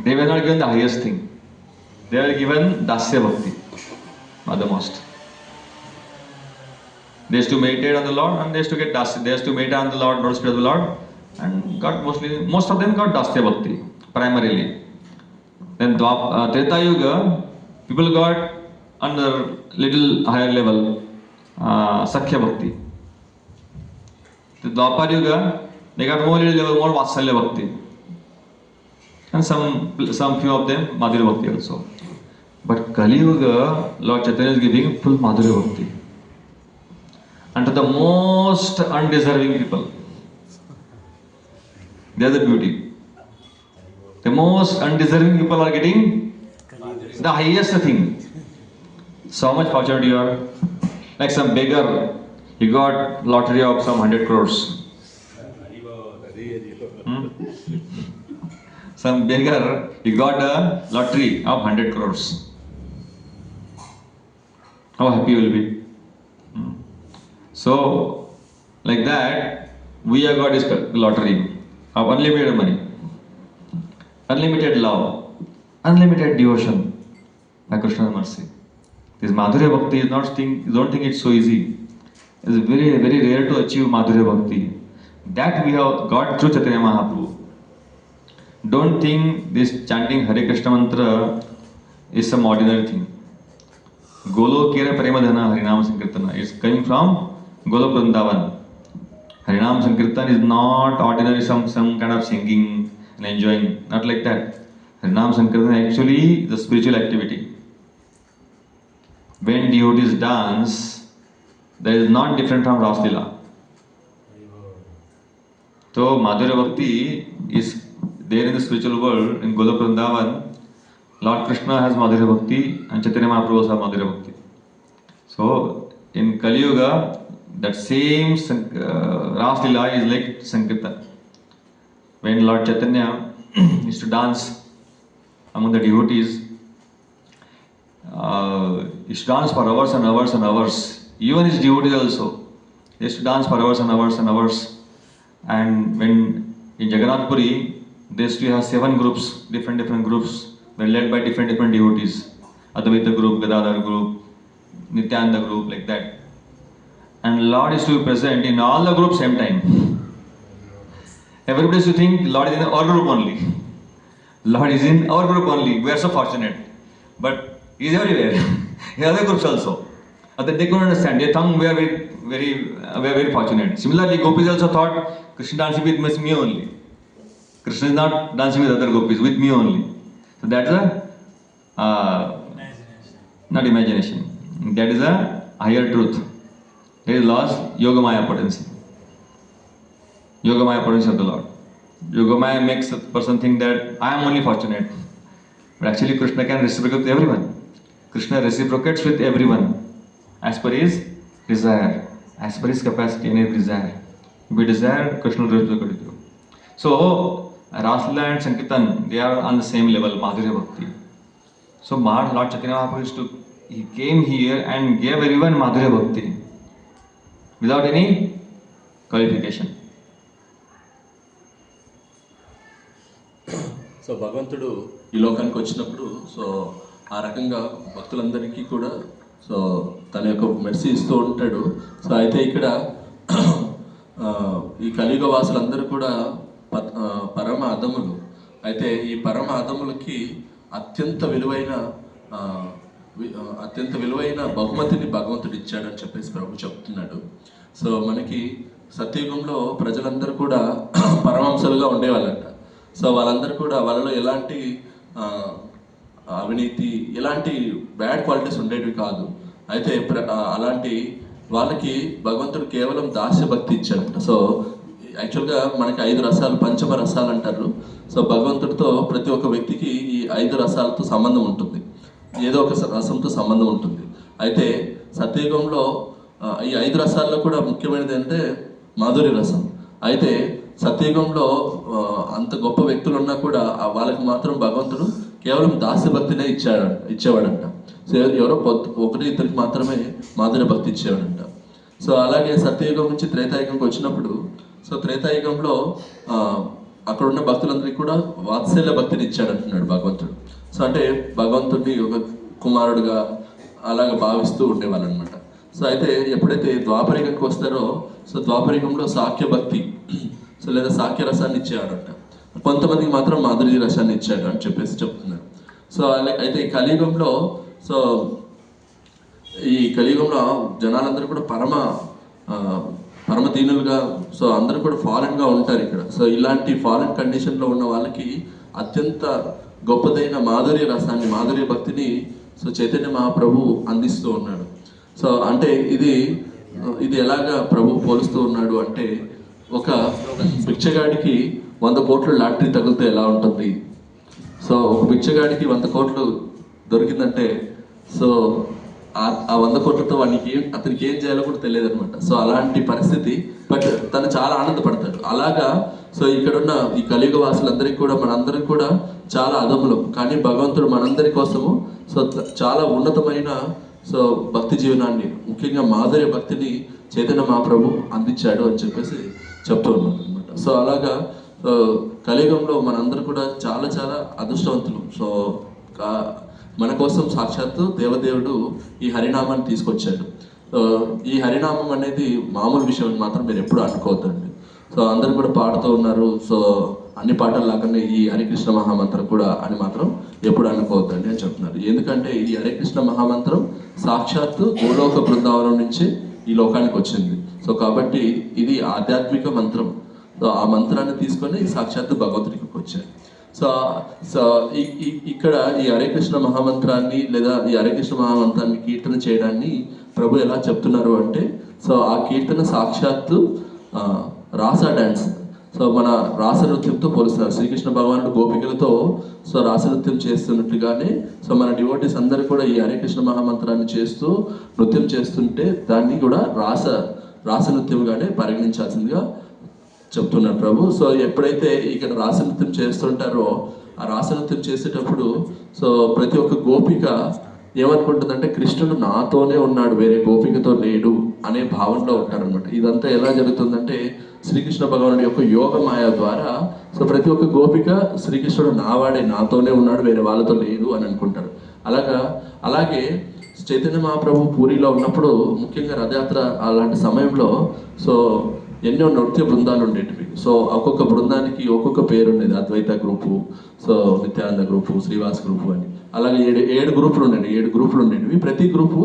They were not given the highest thing. They were given Dasya Bhakti, mothermost. They used to meditate on the Lord and they used to get Dasya. They used to meditate on the Lord, Lord Spirit of the Lord, and got most of them got Dasya Bhakti, primarily. Then Treta Yuga, people got under little higher level Sakhya Bhakti. The Dwapar Yuga, they got more little level, more Vatsalya Bhakti. And some few of them Madhurya Bhakti also. But Kali Yuga, Lord Chaitanya is giving full Madhurya Bhakti. And to the most undeserving people. They are the beauty. The most undeserving people are getting the highest thing. So much fortunate you are. Like some beggar, he got lottery of some 100 crores. some beggar, he got a lottery of 100 crores. How happy you will be? So, like that, we have got this lottery of unlimited money, unlimited love, unlimited devotion by Krishna's mercy. This Madhurya Bhakti is not don't think it's so easy. It's very, very rare to achieve Madhurya Bhakti. That we have got through Chaitanya Mahaprabhu. Don't think this chanting Hare Krishna mantra is some ordinary thing. Golokera Premadhana Harinam Sankirtana. It's coming from Golok Vrindavan. Harinam Sankirtan is not ordinary some kind of singing and enjoying. Not like that. Harinam Sankirtan is actually the spiritual activity. When devotees dance, that is not different from Ras Leela. So Madhurya Bhakti is there in the spiritual world, in Golok Vrindavan. Lord Krishna has Madhurya Bhakti and Chaitanya Mahaprabhu has Madhurya Bhakti. So in Kali Yuga, that same Ras Leela is like Sankirtan. When Lord Chaitanya used to dance among the devotees, he used to dance for hours and hours and hours. Even his devotees also. He used to dance for hours and hours and hours. And when in Jagannath Puri, they used to have 7 groups, different groups, were led by different devotees. Advaita group, Gadadhar group, Nityananda group, like that. And Lord is to be present in all the groups same time. Everybody used to think Lord is in our group only. Lord is in our group only. We are so fortunate. But He is everywhere. In other groups also. They couldn't understand. They thought we are very fortunate. Similarly, gopis also thought Krishna dancing with me only. Krishna is not dancing with other gopis, with me only. So that's not imagination. That is a higher truth. There is lost Yogamaya potency. Yogamaya potency of the Lord. Yogamaya makes a person think that I am only fortunate. But actually Krishna can reciprocate with everyone. Krishna reciprocates with everyone as per his desire, as per his capacity and his desire. If we desire, Krishna will reciprocate with you. So, Ras Leela and Sankirtan, they are on the same level, Madhurya Bhakti. So, Lord Chaitanya Mahaprabhu he came here and gave everyone Madhurya Bhakti without any qualification. So భగవంతుడు ఈ లోకానికి వచ్చినప్పుడు so ఆ రకంగా భక్తులందరికీ కూడా so తన యొక్క మెర్సీ ఇస్తూ ఉంటాడు. సో అయితే ఇక్కడ ఈ కలియుగ వాసులందరూ కూడా పరమ అధములు. అయితే ఈ పరమ అధములకి అత్యంత విలువైన బహుమతిని భగవంతుడు ఇచ్చాడని చెప్పేసి ప్రభు చెప్తున్నాడు. సో మనకి సత్యయుగంలో ప్రజలందరూ కూడా పరమహంసలుగా ఉండేవాళ్ళంట. సో వాళ్ళందరూ కూడా వాళ్ళలో ఎలాంటి అవినీతి, ఎలాంటి బ్యాడ్ క్వాలిటీస్ ఉండేవి కాదు. అయితే అలాంటి వాళ్ళకి భగవంతుడు కేవలం దాస్య భక్తి ఇచ్చాడంట. సో యాక్చువల్గా మనకి 5 రసాలు, పంచమ రసాలు అంటారు. సో భగవంతుడితో ప్రతి ఒక్క వ్యక్తికి ఈ 5 రసాలతో సంబంధం ఉంటుంది, ఏదో ఒక రసంతో సంబంధం ఉంటుంది. అయితే సత్యయుగంలో ఈ 5 రసాల్లో కూడా ముఖ్యమైనది అంటే మాధుర్య రసం. అయితే సత్యయుగంలో అంత గొప్ప వ్యక్తులు ఉన్నా కూడా వాళ్ళకి మాత్రం భగవంతుడు కేవలం దాస్య భక్తినే ఇచ్చేవాడంట. సో ఎవరో 1-2 మాత్రమే మాధుర్య భక్తి ఇచ్చేవాడంట. సో అలాగే సత్యయుగం నుంచి త్రేతాయుగంకి వచ్చినప్పుడు, సో త్రేతాయుగంలో అక్కడ ఉన్న భక్తులందరికీ కూడా వాత్సల్య భక్తిని ఇచ్చాడంటున్నాడు భగవంతుడు. సో అంటే భగవంతుడిని ఒక కుమారుడుగా అలాగ భావిస్తూ ఉండేవాళ్ళు అనమాట. సో అయితే ఎప్పుడైతే ద్వాపరయుగంకి వస్తారో, సో ద్వాపరయుగంలో సాఖ్య భక్తి, సో లేదా సాఖ్య రసాన్ని ఇచ్చాడంట. కొంతమందికి మాత్రం మాధుర్య రసాన్ని ఇచ్చాడు అని చెప్పేసి చెప్తున్నారు. సో అయితే ఈ కలియుగంలో, సో ఈ కలియుగంలో జనాలందరూ కూడా పరమ దీనులుగా, సో అందరూ కూడా ఫారెన్గా ఉంటారు ఇక్కడ. సో ఇలాంటి ఫారెన్ కండిషన్లో ఉన్న వాళ్ళకి అత్యంత గొప్పదైన మాధుర్య రసాన్ని, మాధుర్య భక్తిని సో చైతన్య మహాప్రభు అందిస్తూ ఉన్నాడు. సో అంటే ఇది ఎలాగా ప్రభు పోలుస్తూ ఉన్నాడు అంటే, ఒక బిచ్చగాడికి 100 కోట్ల లాటరీ తగిలితే ఎలా ఉంటుంది. సో ఒక బిచ్చగాడికి 100 కోట్లు దొరికిందంటే, సో ఆ 100 కోట్లతో అతనికి ఏం చేయాలో కూడా తెలియదు అనమాట. సో అలాంటి పరిస్థితి, బట్ తను చాలా ఆనందపడతాడు. అలాగా సో ఇక్కడున్న ఈ కలియుగ వాసులందరికీ కూడా మనందరికీ కూడా చాలా అదములం, కానీ భగవంతుడు మనందరి కోసము సో చాలా ఉన్నతమైన సో భక్తి జీవనాన్ని, ముఖ్యంగా మాధుర్య భక్తిని చైతన్య మహాప్రభు అందించాడు అని చెప్పేసి చెప్తూ ఉన్నాడు అనమాట. సో అలాగా కలియుగంలో మనందరూ కూడా చాలా చాలా అదృష్టవంతులు. సో మన కోసం సాక్షాత్తు దేవదేవుడు ఈ హరినామాన్ని తీసుకొచ్చాడు. సో ఈ హరినామం అనేది మామూలు విషయం అని మాత్రం మీరు ఎప్పుడు అనుకోవద్దండి. సో అందరూ కూడా పాడుతూ ఉన్నారు, సో అన్ని పాటలు లాగానే ఈ హరికృష్ణ మహామంత్రం కూడా అని మాత్రం ఎప్పుడు అనుకోవద్దండి అని చెప్తున్నారు. ఎందుకంటే ఈ హరికృష్ణ మహామంత్రం సాక్షాత్తు గోలోక బృందావనం నుంచి ఈ లోకానికి వచ్చింది. సో కాబట్టి ఇది ఆధ్యాత్మిక మంత్రం. సో ఆ మంత్రాన్ని తీసుకొని సాక్షాత్తు భగవంతుడికి వచ్చారు. సో సో ఇక్కడ ఈ హరికృష్ణ మహామంత్రాన్ని లేదా ఈ హరికృష్ణ మహామంత్రాన్ని కీర్తన చేయడాన్ని ప్రభు ఎలా చెప్తున్నారు అంటే, సో ఆ కీర్తన సాక్షాత్తు రాస డ్యాన్స్, సో మన రాస నృత్యంతో పోలుస్తారు. శ్రీకృష్ణ భగవానుడు గోపికలతో సో రాస నృత్యం చేస్తున్నట్టుగానే సో మన డివోటీస్ అందరూ కూడా ఈ హరికృష్ణ మహామంత్రాన్ని చేస్తూ నృత్యం చేస్తుంటే దాన్ని కూడా రాస నృత్యంగానే పరిగణించాల్సిందిగా చెప్తున్నారు ప్రభు. సో ఎప్పుడైతే ఇక్కడ రాస నృత్యం చేస్తుంటారో ఆ రాస నృత్యం చేసేటప్పుడు సో ప్రతి ఒక్క గోపిక ఏమనుకుంటుందంటే కృష్ణుడు నాతోనే ఉన్నాడు, వేరే గోపికతో లేడు అనే భావనలో ఉంటారనమాట. ఇదంతా ఎలా జరుగుతుందంటే శ్రీకృష్ణ భగవానుడి యొక్క యోగ మాయ ద్వారా సో ప్రతి ఒక్క గోపిక శ్రీకృష్ణుడు నావాడే, నాతోనే ఉన్నాడు, వేరే వాళ్ళతో లేదు అని అనుకుంటారు. అలాగే చైతన్య మహాప్రభు పూరిలో ఉన్నప్పుడు ముఖ్యంగా రథయాత్ర అలాంటి సమయంలో సో ఎన్నో నృత్య బృందాలు ఉండేటివి. సో ఒక్కొక్క బృందానికి ఒక్కొక్క పేరు ఉండేది. Advaita group, so Nityananda group, Srivas group అని అలాగే ఏడు గ్రూపులు ఉండేవి. ప్రతి గ్రూపు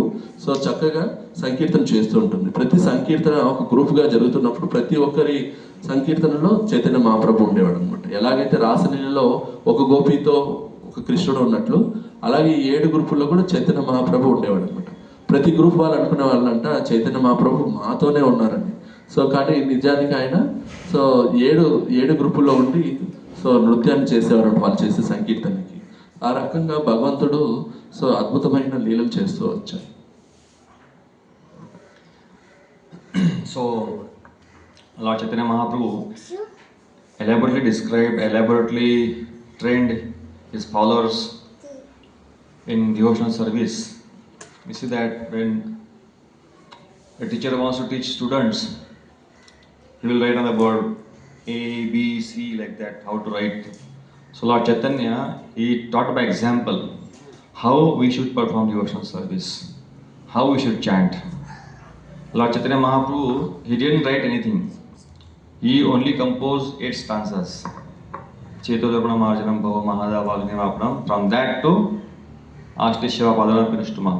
సో చక్కగా సంకీర్తన చేస్తూ ఉంటుంది. ప్రతి సంకీర్తన ఒక గ్రూపుగా జరుగుతున్నప్పుడు ప్రతి ఒక్కరి సంకీర్తనలో చైతన్య మహాప్రభు ఉండేవాడు అనమాట. ఎలాగైతే రాసలీలలో ఒక గోపితో ఒక కృష్ణుడు ఉన్నట్లు అలాగే 7 గ్రూపుల్లో కూడా చైతన్య మహాప్రభు ఉండేవాడు అనమాట. ప్రతి గ్రూప్ వాళ్ళు అనుకునే వాళ్ళంట చైతన్య మహాప్రభు మాతోనే ఉన్నారని. సో కానీ నిజానికి ఆయన సో ఏడు గ్రూపుల్లో ఉండి సో నృత్యాన్ని చేసేవారు వాళ్ళు చేసే సంకీర్తనకి. ఆ రకంగా భగవంతుడు సో అద్భుతమైన లీలలు చేస్తూ వచ్చారు. So Lord Chaitanya Mahaprabhu elaborately trained his followers in devotional service. We see that when a teacher wants to teach students, he will write on the board A, B, C like that, how to write. So Lord Chaitanya, he taught by example how we should perform devotional service, how we should chant. Lord Chaitanya Mahaprabhu, he didn't write anything. He only composed 8 stanzas. Chetodharpanam Marjanam Bhava Mahada Valgnivapnam. From that to Ashti Shiva Padaram Pinishtuma.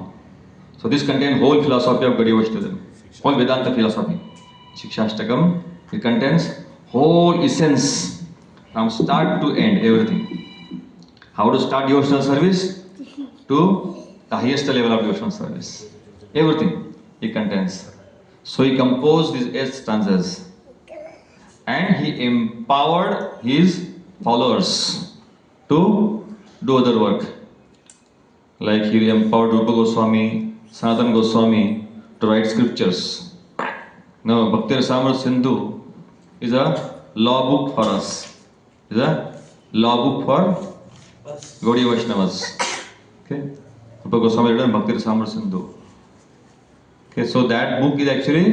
So this contains whole philosophy of Gaudiya Vaishnava, whole Vedanta philosophy. Shikshashtakam, it contains whole essence from start to end, everything. How to start devotional service to the highest level of devotional service. Everything it contains. So he composed these 8 stanzas and he empowered his followers to do other work. Like he empowered Rupa Goswami, Sanatana Goswami to write scriptures. Now Bhakti Rasamrita Sindhu is a law book for us. Is a law book for Gaudiya Vaishnavas. Okay? Rupa Goswami written Bhakti Rasamrita Sindhu. Okay, so that book is actually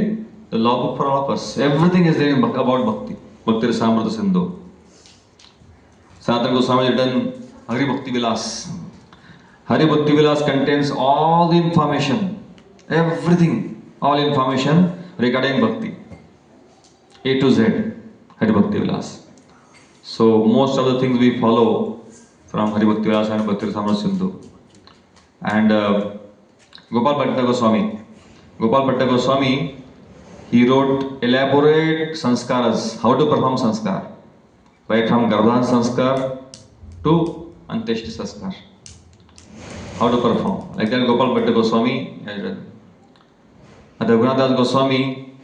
the law book for all of us. Everything is there about Bhakti. Bhakti Rasamrita Sindhu. Sanatana Goswami written Hari Bhakti Vilas. Hari Bhakti Vilas contains all the information, everything, all information regarding Bhakti. A to Z, Hari Bhakti Vilas. So most of the things we follow from Hari Bhakti Vilas and Bhakti Rasamrita Sindhu. And Gopal Bhatta Goswami, he wrote elaborate sanskaras, how to perform sanskar, right from Garbhan sanskar to Antyeshti sanskar, how to perform. Like that Gopal Bhatta Goswami has written. And Raghunath Das Goswami,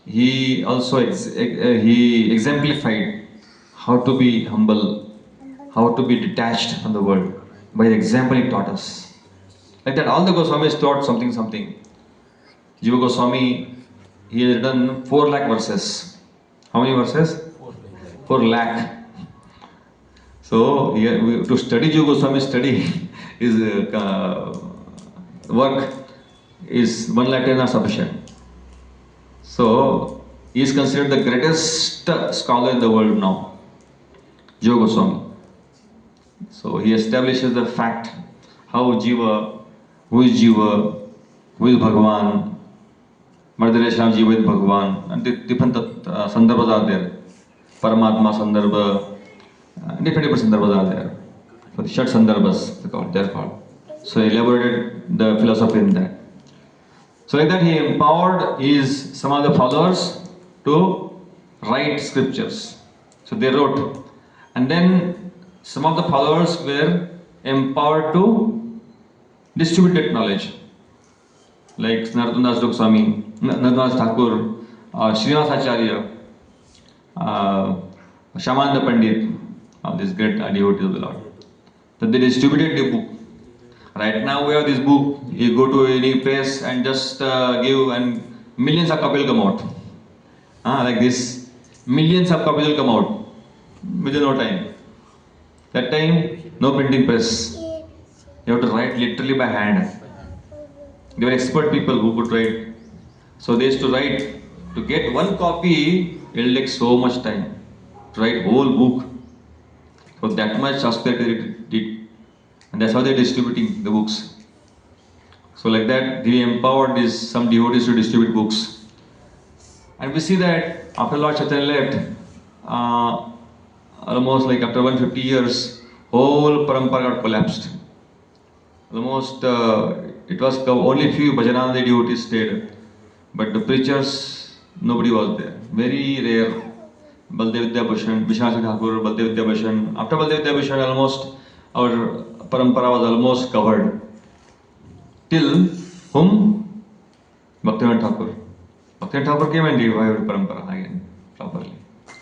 he also he exemplified how to be humble, how to be detached from the world. By example, he taught us. Like that, all the Goswamis taught something. Jiva Goswami, he has written 4 lakh verses. How many verses? 4 lakh. So to study Jiva Goswami study is work is 1 lakh is not sufficient. So he is considered the greatest scholar in the world now, Jiva Goswami. So he establishes the fact how Jiva, who is Bhagavan, Mardare Jiva with Bhagavan, and different sandarbhas are there. Paramatma sandarbha, different sandarbhas are there. So the Shat sandarbhas, they're called. So he elaborated the philosophy in that. So like that he empowered some of the followers to write scriptures. So they wrote. And then some of the followers were empowered to distribute that knowledge. Like Narottam Das Goswami, Narottam Das Thakur, Srinivas Acharya, Shyamananda Pandit, these great devotees of the Lord. So they distributed the book. Right now we have this book, you go to any place and just give and millions of copies will come out. Like this, millions of copies will come out within no time. That time, no printing press. You have to write literally by hand. They were expert people who could write. So they used to write. To get one copy, it will take so much time. To write whole book. So that much austerity did. And that's how they're distributing the books. So like that, they empowered some devotees to distribute books. And we see that after Lord Chaitanya left, almost like after 150 years, whole parampara got collapsed. Almost, it was only few Bhajananda devotees stayed. But the preachers, nobody was there. Very rare. Baldev Vidyabhushan, Vishwanath Thakur, Baldev Vidyabhushan. After Baldev Vidyabhushan, almost our parampara was almost covered. Till whom? Bhaktivinoda Thakur. Bhaktivinoda Thakur came and revived parampara again properly.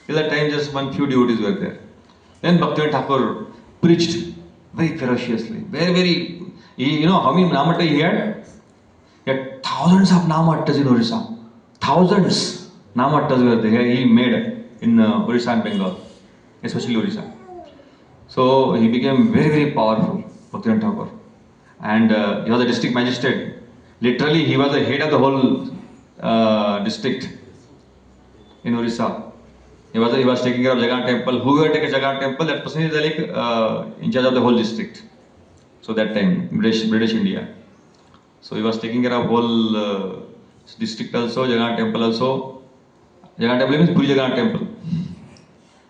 Till that time, just one few devotees were there. Then Bhaktivinoda Thakur preached very ferociously, very. You know how many Namatta he had? He had thousands of Namattas in Orissa. Thousands Namattas were there. He made in Orissa and Bengal, especially Orissa. So he became very powerful, Bhaktivinoda Thakur. And he was a district magistrate. Literally, he was the head of the whole district in Orissa. He was taking care of Jagannath temple. Whoever takes Jagannath temple, that person is like in charge of the whole district. So that time, British India. So he was taking care of whole district also, Jagannath temple also. Jagannath temple means Puri Jagannath temple.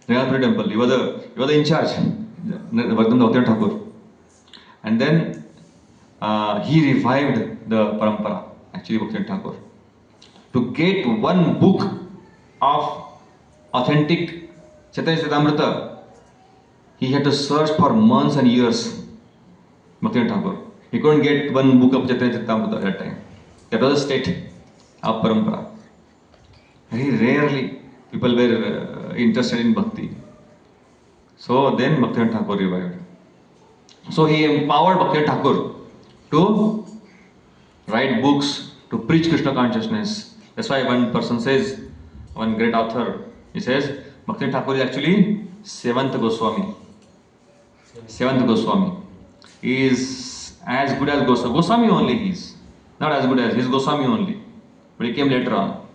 Jagannath Puri temple. He was in charge. Bhaktivinoda Thakur. And then he revived the parampara, actually Bhaktivinoda Thakur. To get one book of authentic Chaitanya Charitamrita, he had to search for months and years. Bhaktivinoda Thakur. He couldn't get one book of Chaitanya Charitamrita at that time. That was the state of parampara. Very rarely people were interested in bhakti. So then Bhaktivinoda Thakur revived. So he empowered Bhaktivinoda Thakur to write books, to preach Krishna consciousness. That's why one person says, one great author, he says, Bhaktivinoda Thakur is actually seventh Goswami. Seventh Goswami. He is as good as Goswami. Goswami only he is. Not as good as, he is Goswami only. But he came later on.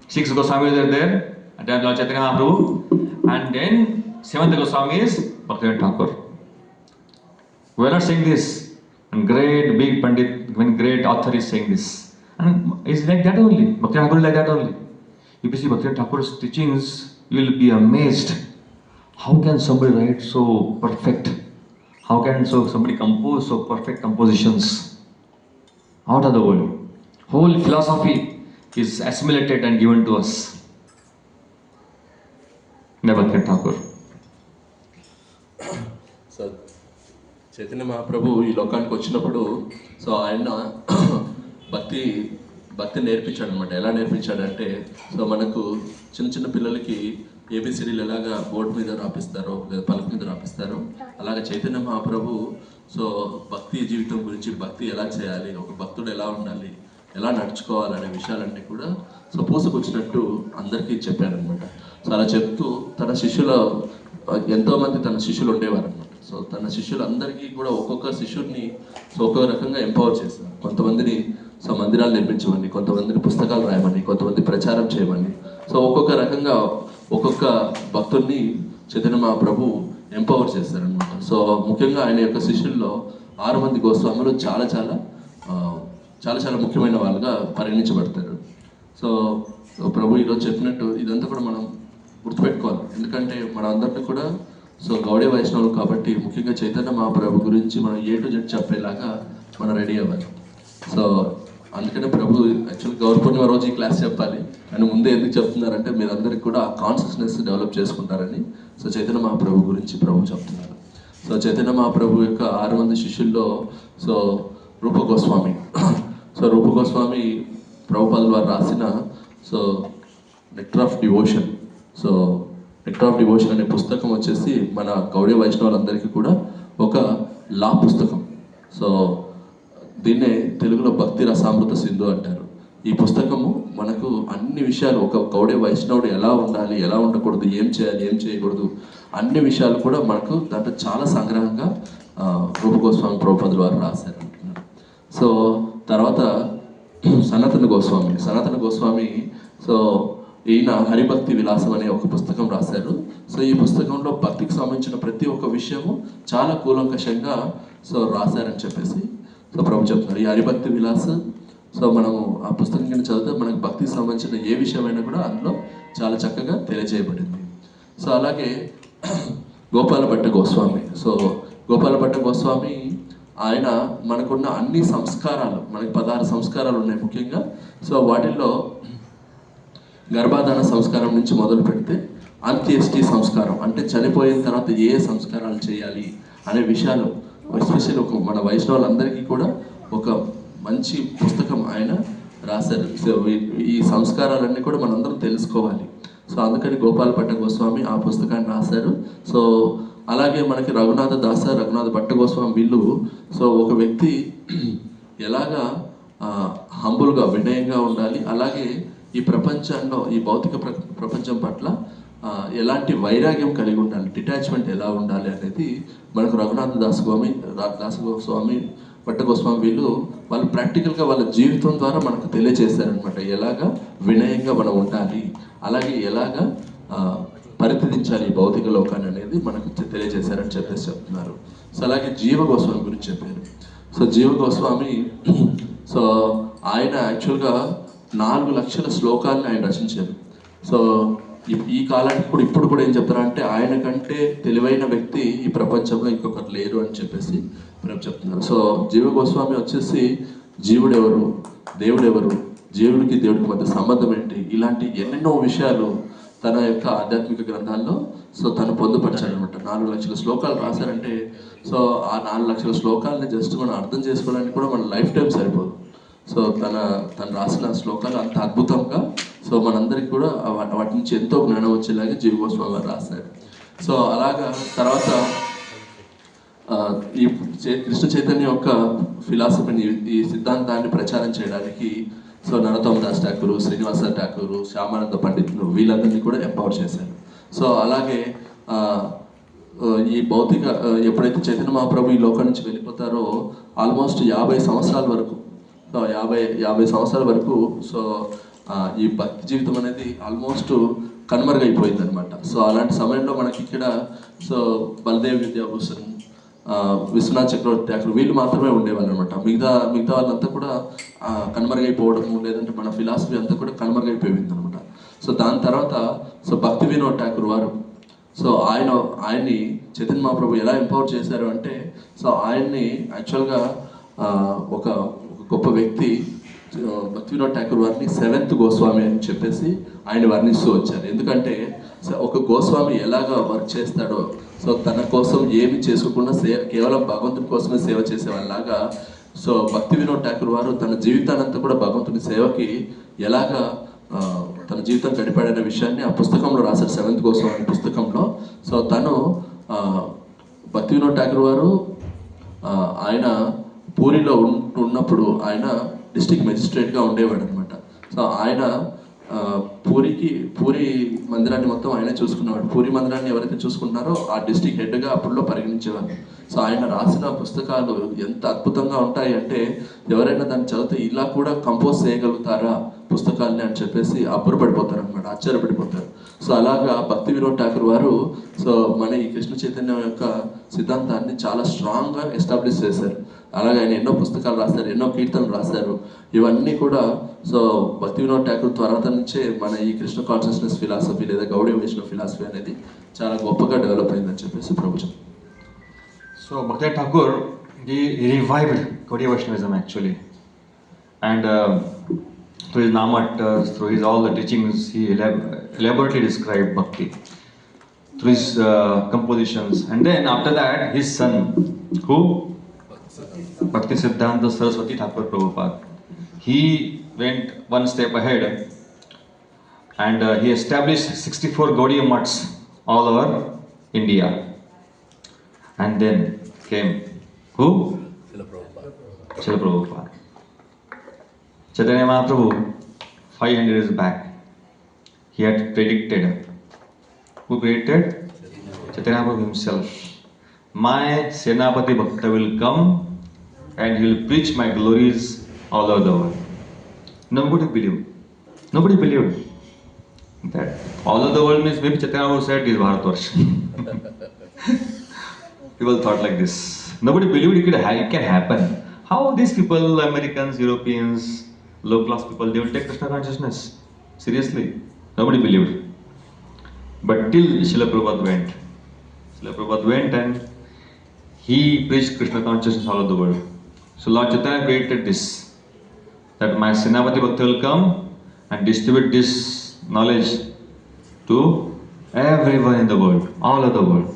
6 Goswamis are there, at that Lord Chaitanya Mahaprabhu. And then 7th Goswami is Bhaktivinoda Thakur. We are not saying this. And great big Pandit, when great author is saying this. And it's like that only. Bhaktivinoda Thakur is like that only. If you see Bhaktivinoda Thakur's teachings, you will be amazed. How can somebody write so perfect? How can somebody compose so perfect compositions? Out of the world. Whole philosophy is assimilated and given to us. Bhaktivinoda Thakur. So Chaitanya Mahaprabhu ఈ లోకానికి వచ్చినప్పుడు so ఆయన భక్తి నేర్పించాడు అనమాట. ఎలా నేర్పించాడంటే, so మనకు చిన్న పిల్లలకి ఏబిసిడీలు ఎలాగా బోర్డు మీద రాపిస్తారో లేదా పలక మీద రాపిస్తారో, అలాగే చైతన్య మహాప్రభు సో భక్తి జీవితం గురించి, భక్తి ఎలా చేయాలి, ఒక భక్తుడు ఎలా ఉండాలి, ఎలా నడుచుకోవాలనే విషయాలన్నీ కూడా సో పూసుకొచ్చినట్టు అందరికీ చెప్పారనమాట. సో అలా చెప్తూ తన శిష్యుల ఎంతోమంది తన శిష్యులు ఉండేవారు అనమాట. సో తన శిష్యులందరికీ కూడా ఒక్కొక్క శిష్యుడిని సో ఒక్కొక్క రకంగా ఎంపవర్ చేశారు. కొంతమందిని సో మందిరాలు నిర్మించమని, కొంతమందిని పుస్తకాలు రాయమని, కొంతమంది ప్రచారం చేయమని, సో ఒక్కొక్క రకంగా ఒక్కొక్క భక్తుడిని చైతన్య మహాప్రభు ఎంపవర్ చేశారనమాట. సో ముఖ్యంగా ఆయన యొక్క శిష్యుల్లో 6 మంది గోస్వాములు చాలా చాలా చాలా చాలా ముఖ్యమైన వాళ్ళుగా పరిగణించబడతారు. సో ప్రభు ఈరోజు చెప్పినట్టు ఇదంతా కూడా మనం గుర్తుపెట్టుకోవాలి. ఎందుకంటే మన అందరినీ కూడా సో గౌడీ వైష్ణవులు కాబట్టి ముఖ్యంగా చైతన్య మహాప్రభు గురించి మనం A to Z చెప్పేలాగా మనం రెడీ అవ్వాలి. సో అందుకనే ప్రభు యాక్చువల్లీ గౌరీ పూర్ణిమ రోజు ఈ క్లాస్ చెప్పాలి అని ముందే ఎందుకు చెప్తున్నారంటే మీరందరికీ కూడా ఆ కాన్షియస్నెస్ డెవలప్ చేసుకుంటారని సో చైతన్య మహాప్రభు గురించి ప్రభు చెప్తున్నారు. సో చైతన్య మహాప్రభు యొక్క 6 మంది శిష్యుల్లో సో రూప గోస్వామి సో రూప గోస్వామి ప్రభుపాదుల వారు రాసిన so nectar of devotion so nectar of devotion అనే పుస్తకం వచ్చేసి మన గౌడీ వైష్ణవులందరికీ కూడా ఒక లా పుస్తకం. సో దీన్నే తెలుగులో భక్తి రసామృత సింధు అంటారు. ఈ పుస్తకము మనకు అన్ని విషయాలు ఒక గౌడీ వైష్ణవుడు ఎలా ఉండాలి, ఎలా ఉండకూడదు, ఏం చేయాలి, ఏం చేయకూడదు అన్ని విషయాలు కూడా మనకు దాంట్లో చాలా సంగ్రహంగా రూప గోస్వామి ప్రభుపాదుల వారు రాశారు అంటున్నారు. సో తర్వాత సనాతన గోస్వామి సో ఈయన హరిభక్తి విలాసం అనే ఒక పుస్తకం రాశారు. సో ఈ పుస్తకంలో భక్తికి సంబంధించిన ప్రతి ఒక్క విషయము చాలా కూలంకషంగా సో రాశారని చెప్పేసి సో ప్రభు చెప్తున్నారు. ఈ హరిభక్తి విలాస్ సో మనము ఆ పుస్తకం కింద చదివితే మనకు భక్తికి సంబంధించిన ఏ విషయమైనా కూడా అందులో చాలా చక్కగా తెలియజేయబడింది. సో అలాగే గోపాల భట్ట గోస్వామి ఆయన మనకున్న అన్ని సంస్కారాలు, మనకి 16 సంస్కారాలు ఉన్నాయి ముఖ్యంగా. సో వాటిల్లో గర్భాధాన సంస్కారం నుంచి మొదలు పెడితే అంత్యేష్టి సంస్కారం అంటే చనిపోయిన తర్వాత ఏ సంస్కారాలు చేయాలి అనే విషయాలు ఎస్పెషల్లీ మన వైష్ణవులందరికీ కూడా ఒక మంచి పుస్తకం ఆయన రాశారు. సో ఈ సంస్కారాలన్నీ కూడా మనందరం తెలుసుకోవాలి. సో అందుకని గోపాల భట్ట గోస్వామి ఆ పుస్తకాన్ని రాశారు. సో అలాగే మనకి రఘునాథ భట్ట గోస్వామి వీళ్ళు సో ఒక వ్యక్తి ఎలాగా హంబుల్గా వినయంగా ఉండాలి, అలాగే ఈ ప్రపంచంలో ఈ భౌతిక ప్రపంచం పట్ల ఎలాంటి వైరాగ్యం కలిగి ఉండాలి, డిటాచ్మెంట్ ఎలా ఉండాలి అనేది మనకు రఘునాథ గోస్వామి భట్ట గోస్వామి వాళ్ళు ప్రాక్టికల్గా వాళ్ళ జీవితం ద్వారా మనకు తెలియజేశారనమాట. ఎలాగా వినయంగా మనం ఉండాలి, అలాగే ఎలాగా పరిత్యజించాలి ఈ భౌతిక లోకాన్ని అనేది మనకు తెలియజేశారని చెప్పేసి చెప్తున్నారు. సో అలాగే జీవ గోస్వామి గురించి చెప్పారు. సో జీవ గోస్వామి సో ఆయన యాక్చువల్గా 4 లక్షల శ్లోకాలను ఆయన రచించారు. సో ఈ కాలానికి కూడా ఇప్పుడు కూడా ఏం చెప్తారంటే ఆయన కంటే తెలివైన వ్యక్తి ఈ ప్రపంచంలో ఇంకొకరు లేరు అని చెప్పేసి మనం చెప్తున్నారు. సో జీవ గోస్వామి వచ్చేసి జీవుడెవరు, దేవుడెవరు, జీవుడికి దేవుడికి మధ్య సంబంధం ఏంటి, ఇలాంటి ఎన్నెన్నో విషయాలు తన యొక్క ఆధ్యాత్మిక గ్రంథాల్లో సో తను పొందుపరిచాడు అనమాట. 4 లక్షల శ్లోకాలు రాశారంటే సో ఆ 4 లక్షల శ్లోకాలని జస్ట్ మనం అర్థం చేసుకోవడానికి కూడా మన లైఫ్ టైం సరిపోదు. సో తను రాసిన శ్లోకాలు అంత అద్భుతంగా సో మనందరికీ కూడా వాటి నుంచి ఎంతో జ్ఞానం వచ్చేలాగా జీవ గోస్వామి గారు రాశారు. సో అలాగా తర్వాత ఈ కృష్ణ చైతన్య యొక్క ఫిలాసఫీని, ఈ సిద్ధాంతాన్ని ప్రచారం చేయడానికి సో నరోత్తమ దాస్ ఠాకూర్, శ్రీనివాస ఠాకూర్, శ్యామానంద పండితులు వీళ్ళందరినీ కూడా ఎంపవర్ చేశారు. సో అలాగే ఈ భౌతిక ఎప్పుడైతే చైతన్య మహాప్రభు ఈ లోకం నుంచి వెళ్ళిపోతారో ఆల్మోస్ట్ 50 సంవత్సరాల వరకు సో 50 సంవత్సరాల వరకు సో ఈ భక్తి జీవితం అనేది ఆల్మోస్ట్ కనుమరుగైపోయింది అనమాట. సో అలాంటి సమయంలో మనకి ఇక్కడ సో బలదేవ్ విద్యాభూషణ్, విశ్వనాథ్ చక్రవర్తి ఠాకూర్ వీళ్ళు మాత్రమే ఉండేవాళ్ళు అనమాట. మిగతా వాళ్ళంతా కూడా కనుమరుగైపోవడము, లేదంటే మన ఫిలాసఫీ అంతా కూడా కనుమరుగైపోయింది అనమాట. సో దాని తర్వాత సో భక్తి వినోద్ ఠాకూర్ వారు సో ఆయన్ని చైతన్య మహాప్రభు ఎలా ఎంపవర్ చేశారు అంటే సో ఆయన్ని యాక్చువల్గా ఒక గొప్ప వ్యక్తి భక్తి వినోద్ ఠాకూర్ వారిని 7th గోస్వామి అని చెప్పేసి ఆయన వర్ణిస్తూ వచ్చారు. ఎందుకంటే ఒక గోస్వామి ఎలాగా వర్క్ చేస్తాడో సో తన కోసం ఏమి చేసుకోకుండా కేవలం భగవంతుని కోసమే సేవ చేసేవాళ్ళలాగా సో భక్తి వినోద్ ఠాకూర్ వారు తన జీవితానంతా కూడా భగవంతుని సేవకి ఎలాగా తన జీవితం గడిపాడనే విషయాన్ని ఆ పుస్తకంలో రాశారు, 7th గోస్వామి పుస్తకంలో. సో తను భక్తి వినోద్ ఠాకూర్ వారు ఆయన పూరిలో ఉన్నప్పుడు ఆయన డిస్ట్రిక్ట్ మెజిస్ట్రేట్గా ఉండేవాడు అనమాట. సో ఆయన పూరి మందిరాన్ని మొత్తం ఆయనే చూసుకునేవాడు. పూరి మందిరాన్ని ఎవరైతే చూసుకుంటారో ఆ డిస్ట్రిక్ట్ హెడ్గా అప్పుడులో పరిగణించేవారు. సో ఆయన రాసిన పుస్తకాలు ఎంత అద్భుతంగా ఉంటాయి అంటే ఎవరైనా దాన్ని చదివితే ఇలా కూడా కంపోజ్ చేయగలుగుతారా పుస్తకాలని అని చెప్పేసి అబ్బురపడిపోతారు అనమాట, ఆశ్చర్యపడిపోతారు. సో అలాగా భక్తి వినోద్ ఠాకూర్ వారు సో మన ఈ కృష్ణ చైతన్యం యొక్క సిద్ధాంతాన్ని చాలా స్ట్రాంగ్గా ఎస్టాబ్లిష్ చేశారు. అలాగే ఆయన ఎన్నో పుస్తకాలు రాశారు, ఎన్నో కీర్తనలు రాశారు. ఇవన్నీ కూడా సో భక్తి వినోద్ ఠాకూర్ త్వరత నుంచే మన ఈ కృష్ణ కాన్షియస్నెస్ ఫిలాసఫీ లేదా గౌడీ వైష్ణవ ఫిలాసఫీ అనేది చాలా గొప్పగా డెవలప్ అయిందని చెప్పేసి ప్రభుత్వం. So Bhakti Thakur, he revived Gaudiya Vaishnavism actually, and through his Namatas, through his all the teachings, he elaborately described Bhakti through his compositions. And then after that, his son, who Bhakti Siddhanta Saraswati Thakur Prabhupada, he went one step ahead, and he established 64 Gaudiya Mats all over India. And then came who? Srila Prabhupada. Chaitanya Mahaprabhu, 500 years back, he had predicted. Who predicted? Chaitanya Mahaprabhu himself. My Senapati Bhakta will come and he will preach my glories all over the world. Nobody believed. Nobody believed. That all over the world means maybe Chaitanya Mahaprabhu said is Bharatvarsha. People thought like this. Nobody believed it can happen. How these people, Americans, Europeans, low class people, they will take Krishna consciousness seriously? Nobody believed. But till Srila Prabhupada went. Srila Prabhupada went and he preached Krishna consciousness all over the world. So Lord Chaitanya created this, that my Senapati Bhakta will come and distribute this knowledge to everyone in the world, all over the world.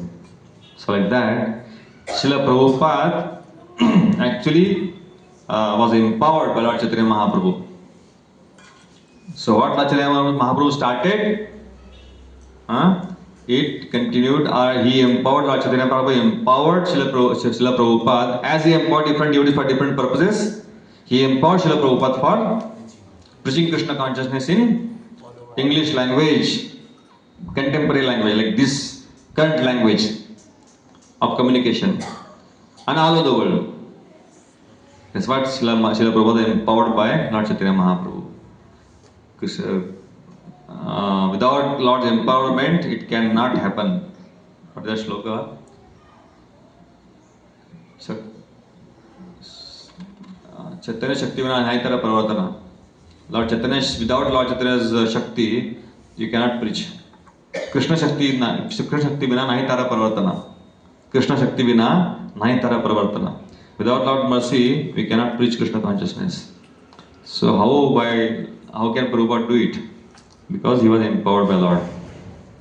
So like that, Srila Prabhupada actually was empowered by Lord Chaitanya Mahaprabhu. So what Lord Chaitanya Mahaprabhu started, it continued. He empowered Lord Chaitanya Mahaprabhu, empowered Srila Prabhupada. As he empowered different devotees for different purposes, he empowered Srila Prabhupada for preaching Krishna consciousness in English language, contemporary language, like this current language of communication, and all over the world. That's what Srila Prabhupada empowered by Lord Chaitanya Mahaprabhu. Without Lord's empowerment, it cannot happen. What is that shloka? Chaitanya Shakti vina naitara pravartana. Lord Chaitanya, without Lord Chaitanya's Shakti, you cannot preach. Krishna Shakti vina naitara pravartana. Krishna Shakti vina naitara pravartana. Without Lord mercy, we cannot preach Krishna consciousness. So how can Prabhupada do it? Because he was empowered by Lord.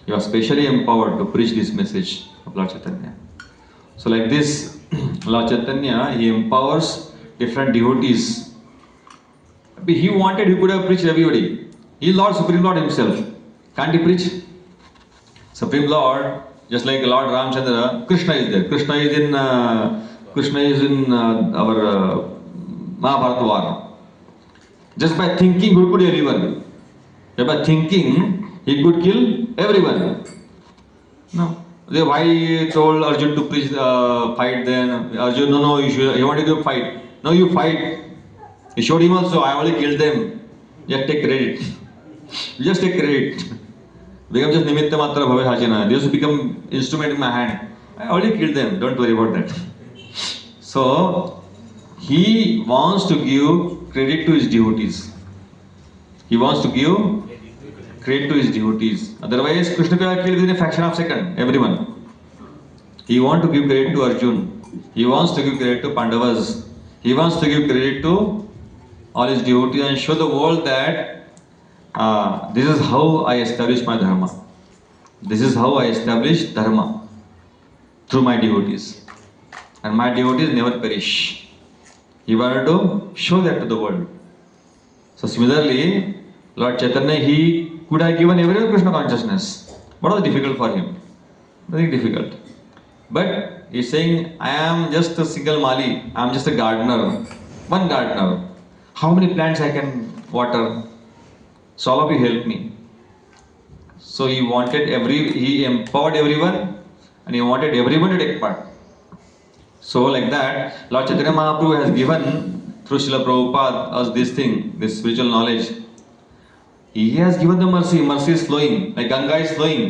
He was specially empowered to preach this message of Lord Chaitanya. So like this, Lord Chaitanya, he empowers different devotees. He wanted, he could have preached everybody. He is Lord, Supreme Lord himself. Can't he preach? Supreme Lord, just like Lord Ramchandra, Krishna is there. Krishna is in our Mahabharata war. Just by thinking, he could kill everyone. Just by thinking, he could kill everyone. No. Why told Arjun to preach, fight then? Arjun, no, you want to fight. No, you fight. He showed him also, I only killed them. Just take credit. Just take credit. Become just nimitta matra bhave hajina. They also become instrument in my hand. I already killed them. Don't worry about that. So he wants to give credit to his devotees. He wants to give credit to his devotees. Otherwise, Krishna could have killed within a fraction of a second everyone. He wants to give credit to Arjun. He wants to give credit to Pandavas. He wants to give credit to all his devotees and show the world that this is how I establish my dharma. This is how I establish dharma through my devotees. And my devotees never perish. He wanted to show that to the world. So similarly, Lord Chaitanya, he could have given everyone Krishna consciousness. What was difficult for him? Nothing difficult. But he is saying, I am just a single mali. I am just a gardener. One gardener. how many plants I can water. So all of you help me. So he empowered everyone, and he wanted everyone to take part. So like that, Lord Chaitanya Mahaprabhu has given through Srila Prabhupada us this thing, this spiritual knowledge. He has given the mercy. Mercy is flowing, like Ganga is flowing.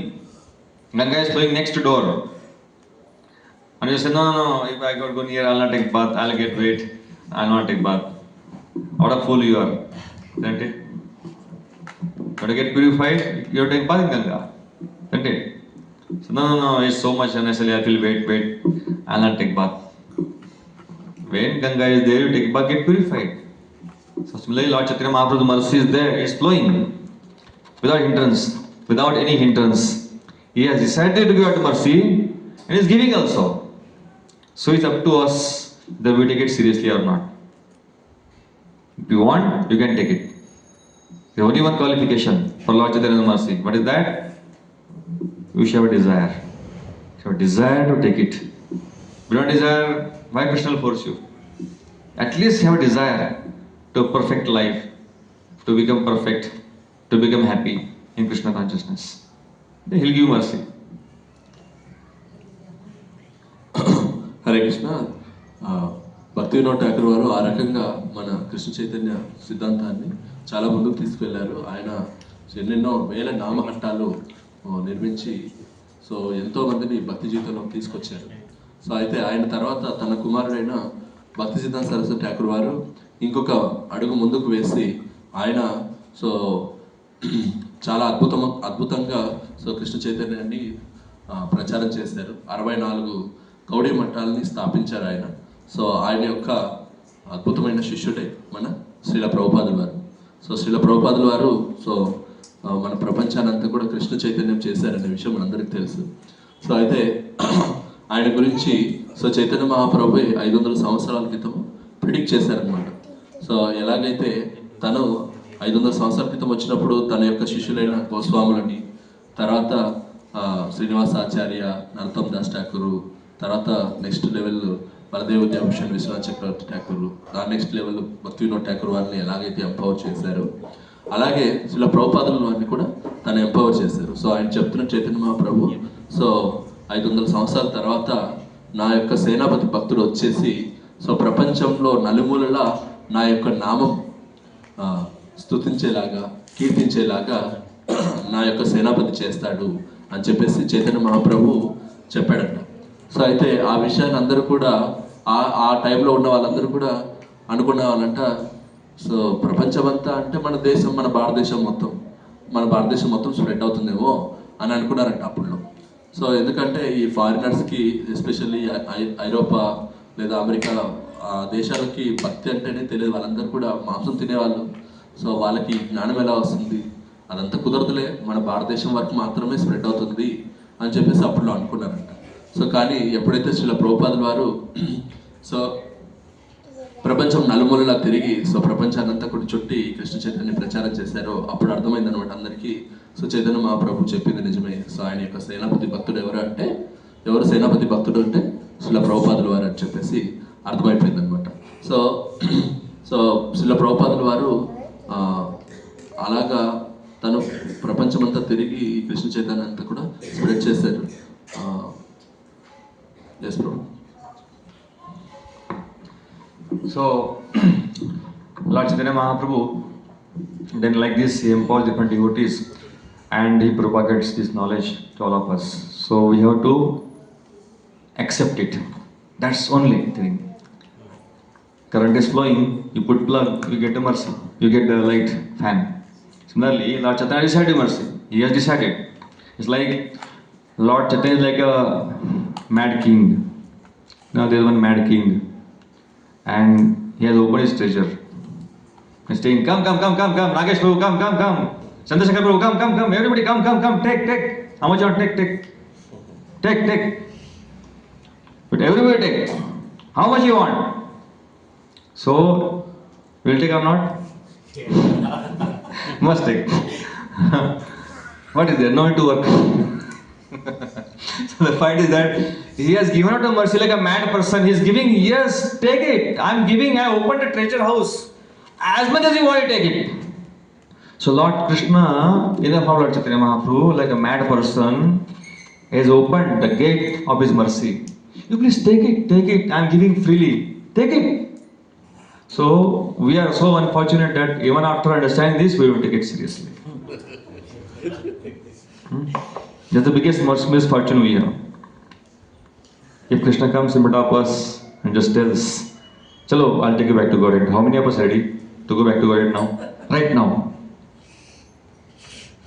Ganga is flowing next door. And you say, no, if I go near, I'll not take bath, I'll get wet, I'll not take bath. What a fool you are, isn't it? You want to get purified, you have to take bath in Ganga, isn't it? So, no, it's so much unnecessary, I feel wet, I'll not take bath. When Ganga is there, you take bath, get purified. So similarly, Lord Chaitanya Mahaprabhu's mercy is there, it's flowing without hindrance, without any hindrance. He has decided to give out mercy and is giving also. So it's up to us whether we take it seriously or not. If you want, you can take it. There's only one qualification for Lord Chaitanya's mercy. What is that? You should have a desire. You have a desire to take it. If you don't desire, why Krishna will force you? At least have a desire to perfect life, to become perfect, to become happy in Krishna consciousness. Then He'll give mercy. Hare Krishna. భక్తి వినోద్ ఠాకూర్ వారు ఆ రకంగా మన కృష్ణ చైతన్య సిద్ధాంతాన్ని చాలా ముందుకు తీసుకెళ్లారు. ఆయన ఎన్నెన్నో వేల నామఘట్టాలు నిర్మించి సో ఎంతో మందిని భక్తి జీవితంలోకి తీసుకొచ్చారు. సో అయితే ఆయన తర్వాత తన కుమారుడైన భక్తి సిద్ధాంత సరస్వతి ఠాకూర్ వారు ఇంకొక అడుగు ముందుకు వేసి ఆయన సో చాలా అద్భుతంగా సో కృష్ణ చైతన్యాన్ని ప్రచారం చేశారు. 64 గౌడీ మఠాలని స్థాపించారు ఆయన. సో ఆయన యొక్క అద్భుతమైన శిష్యుడే మన శ్రీల ప్రభుపాదుల వారు. సో శ్రీల ప్రభుపాదుల వారు సో మన ప్రపంచానంతా కూడా కృష్ణ చైతన్యం చేశారనే విషయం మనందరికీ తెలుసు. సో అయితే ఆయన గురించి సో చైతన్య మహాప్రభు 500 సంవత్సరాల క్రితం ప్రిడిక్ట్ చేశారనమాట. సో ఎలాగైతే తను 500 సంవత్సరాల క్రితం వచ్చినప్పుడు తన యొక్క శిష్యులైన గోస్వాములని, తర్వాత శ్రీనివాసాచార్య, నరోత్తమ దాస్ ఠాకూరు, తర్వాత నెక్స్ట్ లెవెల్ బలదేవ్ విద్యాభూషణ్ విశ్వనాథ్ చక్రవర్తి ఠాకూర్, దాని నెక్స్ట్ లెవెల్ భక్తి వినోద్ ఠాకూర్ వారిని ఎలాగైతే ఎంపవర్ చేశారో అలాగే శ్రీల ప్రభుపాదుల వారిని కూడా తను ఎంపవర్ చేశారు. సో ఆయన చెప్తున్న చైతన్య మహాప్రభు సో 500 సంవత్సరాల తర్వాత నా యొక్క సేనాపతి భక్తుడు వచ్చేసి సో ప్రపంచంలో నలుమూలలా నా యొక్క నామం స్తుతించేలాగా, కీర్తించేలాగా నా యొక్క సేనాపతి చేస్తాడు అని చెప్పేసి చైతన్య మహాప్రభు చెప్పాడంట. సో అయితే ఆ విషయాన్ని అందరూ కూడా ఆ టైంలో ఉన్న వాళ్ళందరూ కూడా అనుకునే వాళ్ళంట. సో ప్రపంచమంతా అంటే మన దేశం, మన భారతదేశం మొత్తం స్ప్రెడ్ అవుతుందేమో అని అనుకున్నారంట అప్పుడులో. సో ఎందుకంటే ఈ ఫారినర్స్కి ఎస్పెషల్లీ ఐరోపా లేదా అమెరికా దేశాలకి భక్తి అంటేనే తెలియదు. వాళ్ళందరూ కూడా మాంసం తినేవాళ్ళు. సో వాళ్ళకి జ్ఞానం ఎలా వస్తుంది, అదంతా కుదరదులే, మన భారతదేశం వరకు మాత్రమే స్ప్రెడ్ అవుతుంది అని చెప్పేసి అప్పుడులో అనుకున్నారంట. సో కానీ ఎప్పుడైతే శ్రీల ప్రభుపాదుల వారు సో ప్రపంచం నలుమూలలా తిరిగి సో ప్రపంచాన్నంతా కూడా చుట్టి కృష్ణ చైతన్య ప్రచారం చేశారో అప్పుడు అర్థమైంది అనమాట అందరికీ. సో చైతన్య మహాప్రభు చెప్పింది నిజమే. సో ఆయన యొక్క సేనాపతి భక్తుడు ఎవరు సేనాపతి భక్తుడు అంటే శ్రీల ప్రభుపాదుల వారు అని చెప్పేసి అర్థమైపోయింది అనమాట. సో శ్రీల ప్రభుపాదుల వారు అలాగా తను ప్రపంచమంతా తిరిగి ఈ కృష్ణ చైతన్య అంతా కూడా స్ప్రెడ్ చేశారు. Yes, bro. So, Lord Chaitanya Mahaprabhu, then like this, he empowers different devotees and he propagates this knowledge to all of us. So, we have to accept it. That's only thing. Current is flowing, you put plug, you get a mercy, you get the light fan. Similarly, Lord Chaitanya decided mercy. He has decided. It's like Lord Chaitanya is like a mad king. Now there is one mad king, and he has opened his treasure. He's saying, come, Nagesh Prabhu, come, Chandrasekhar Prabhu, come, everybody come, take. How much you want? Take. But everybody take. How much you want? So, will take or not? Must take. What is there? No need to work. So the point is that he has given out a mercy like a mad person. He is giving, yes, take it. I am giving, I opened a treasure house As much as you want, you take it. So Lord Krishna, in the form of Lord Chaitanya Mahaprabhu, like a mad person, has opened the gate of his mercy. You please take it. I am giving freely. Take it. So we are so unfortunate that even after understanding this, we don't take it seriously. That's the biggest misfortune we have. If Krishna comes in front of us and just tells, Chalo, I'll take you back to Godhead. How many of us are ready to go back to Godhead now? Right now.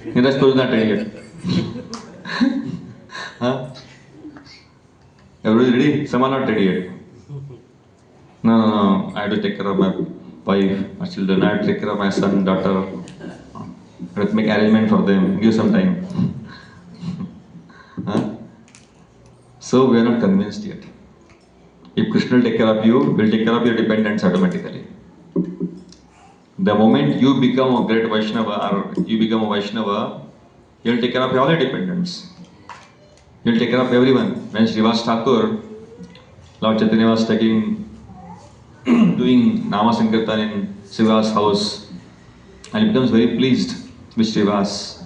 The rest is not ready yet. Huh? Everybody ready? Some are not ready yet. No. I have to take care of my wife, my children. I have to take care of my son, daughter. I have to make arrangement for them. Give some time. Huh? So we are not convinced yet. If Krishna will take care of you, will take care of your dependents automatically. The moment you become a great Vaishnava or you become a Vaishnava, you will take care of all your dependents. You will take care of everyone. When Srivas Thakur, Lord Chaitanya was doing Nama Sankirtan in Srivas' house, and he becomes very pleased with Srivas,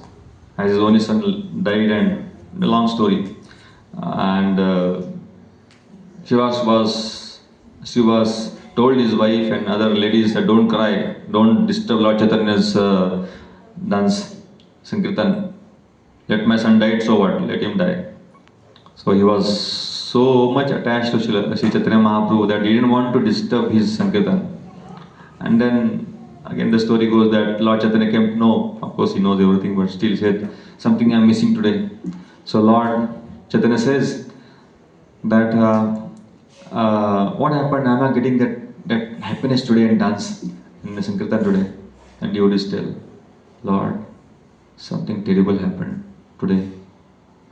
as his only son died, and a long story. And Srivas told his wife and other ladies that don't cry, don't disturb Lord Chaitanya's dance Sankirtan. Let my son die, so what? Let him die. So he was so much attached to Sri Chaitanya Mahaprabhu that he didn't want to disturb his Sankirtan. And then again the story goes that Lord Chaitanya came to know, of course he knows everything, but still he said, something I'm missing today. So Lord Chaitanya says that what happened? I'm not getting that happiness today and dance in the Sankirtan today. And devotees tell, Lord, something terrible happened today.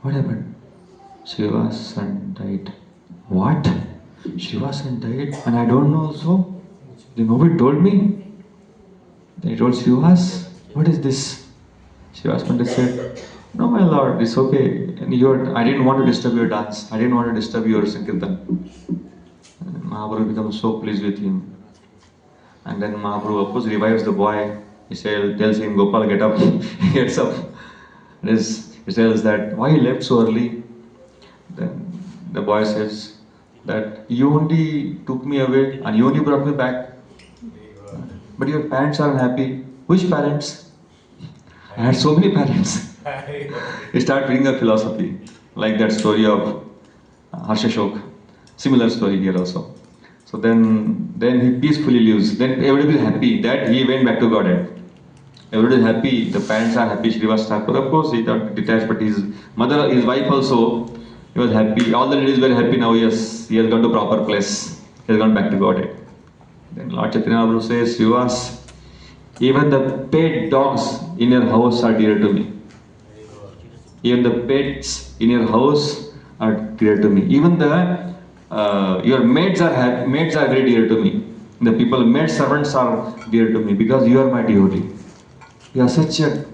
What happened? Shiva's son died. What? Shiva's son died? And I don't know also? Then nobody told me. Then he told Srivas, what is this? Srivas Pandit said, no my lord, it's okay. And I didn't want to disturb your dance. I didn't want to disturb your Sankirtan. And Mahaprabhu becomes so pleased with him. And then Mahaprabhu of course revives the boy. He tells him, Gopal, get up. He gets up. And he tells that, why you left so early? Then the boy says that you only took me away and you only brought me back. But your parents are unhappy. Which parents? I had so many parents. He started reading a philosophy, like that story of Harsha Shok. Similar story here also. So then he peacefully lives. Then everybody is happy that he went back to Godhead. Everybody is happy. The parents are happy. Srivas Thakur, of course, he got detached, but his mother, his wife also, he was happy. All the ladies were happy now. Yes, he has gone to proper place. He has gone back to Godhead. Then Lord Chaitanya Mahaprabhu says, Srivas, even the pet dogs in your house are dear to me. Even the pets in your house are dear to me. Even your maids are very dear to me. The maid servants are dear to me because you are my devotee. You are such an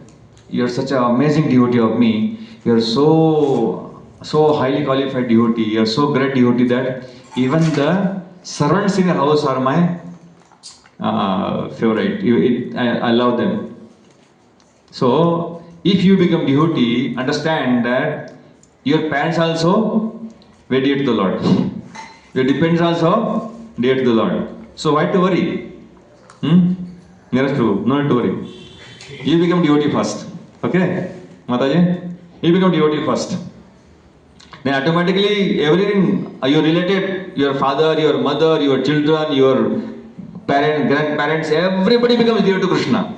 amazing devotee of me. You are so highly qualified devotee. You are so great devotee that even the servants in your house are my favorite. I love them. So, if you become devotee, understand that your parents also very dear to the Lord. Your dependents also dear to the Lord. So, why to worry? Nearest Prabhu, no need to worry. You become devotee first. Okay? Mataji? You become devotee first. Then automatically everything, your related, your father, your mother, your children, your parents, grandparents, everybody becomes dear to Krishna.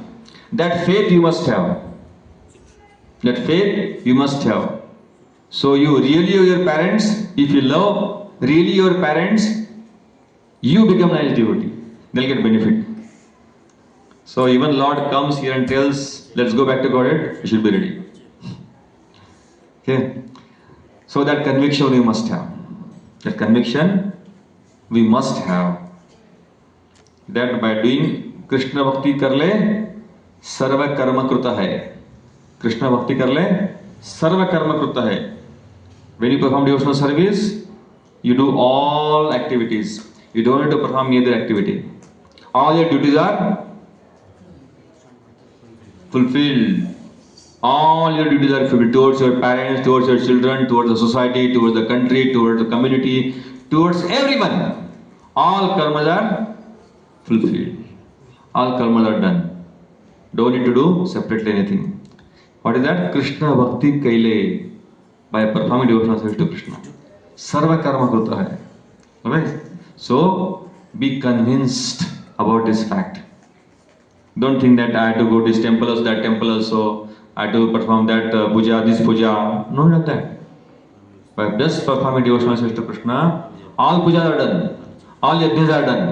That faith you must have. That faith you must have. So you really love your parents. If you love really your parents, you become a nice devotee. They'll get benefit. So even Lord comes here and tells, let's go back to Godhead, you should be ready. Okay? So that conviction we must have. That conviction we must have. That by doing Krishna Bhakti karle, sarva karma kruta hai. Krishna Bhakti karle, sarva karma kruta hai. When you perform devotional service, you do all activities. You don't need to perform any other activity. All your duties are fulfilled. All your duties are fulfilled towards your parents, towards your children, towards the society, towards the country, towards the community, towards everyone. All karmas are fulfilled. All karmas are done. Don't need to do separately anything. What is that? Krishna Bhakti Kaile. By performing devotional service to Krishna. Sarva karma krita hai. Alright? So, be convinced about this fact. Don't think that I have to go to this temple also, that temple also, I have to perform that puja, this puja. No, not that. By just performing devotional service to Krishna, all pujas are done. All yajnas are done.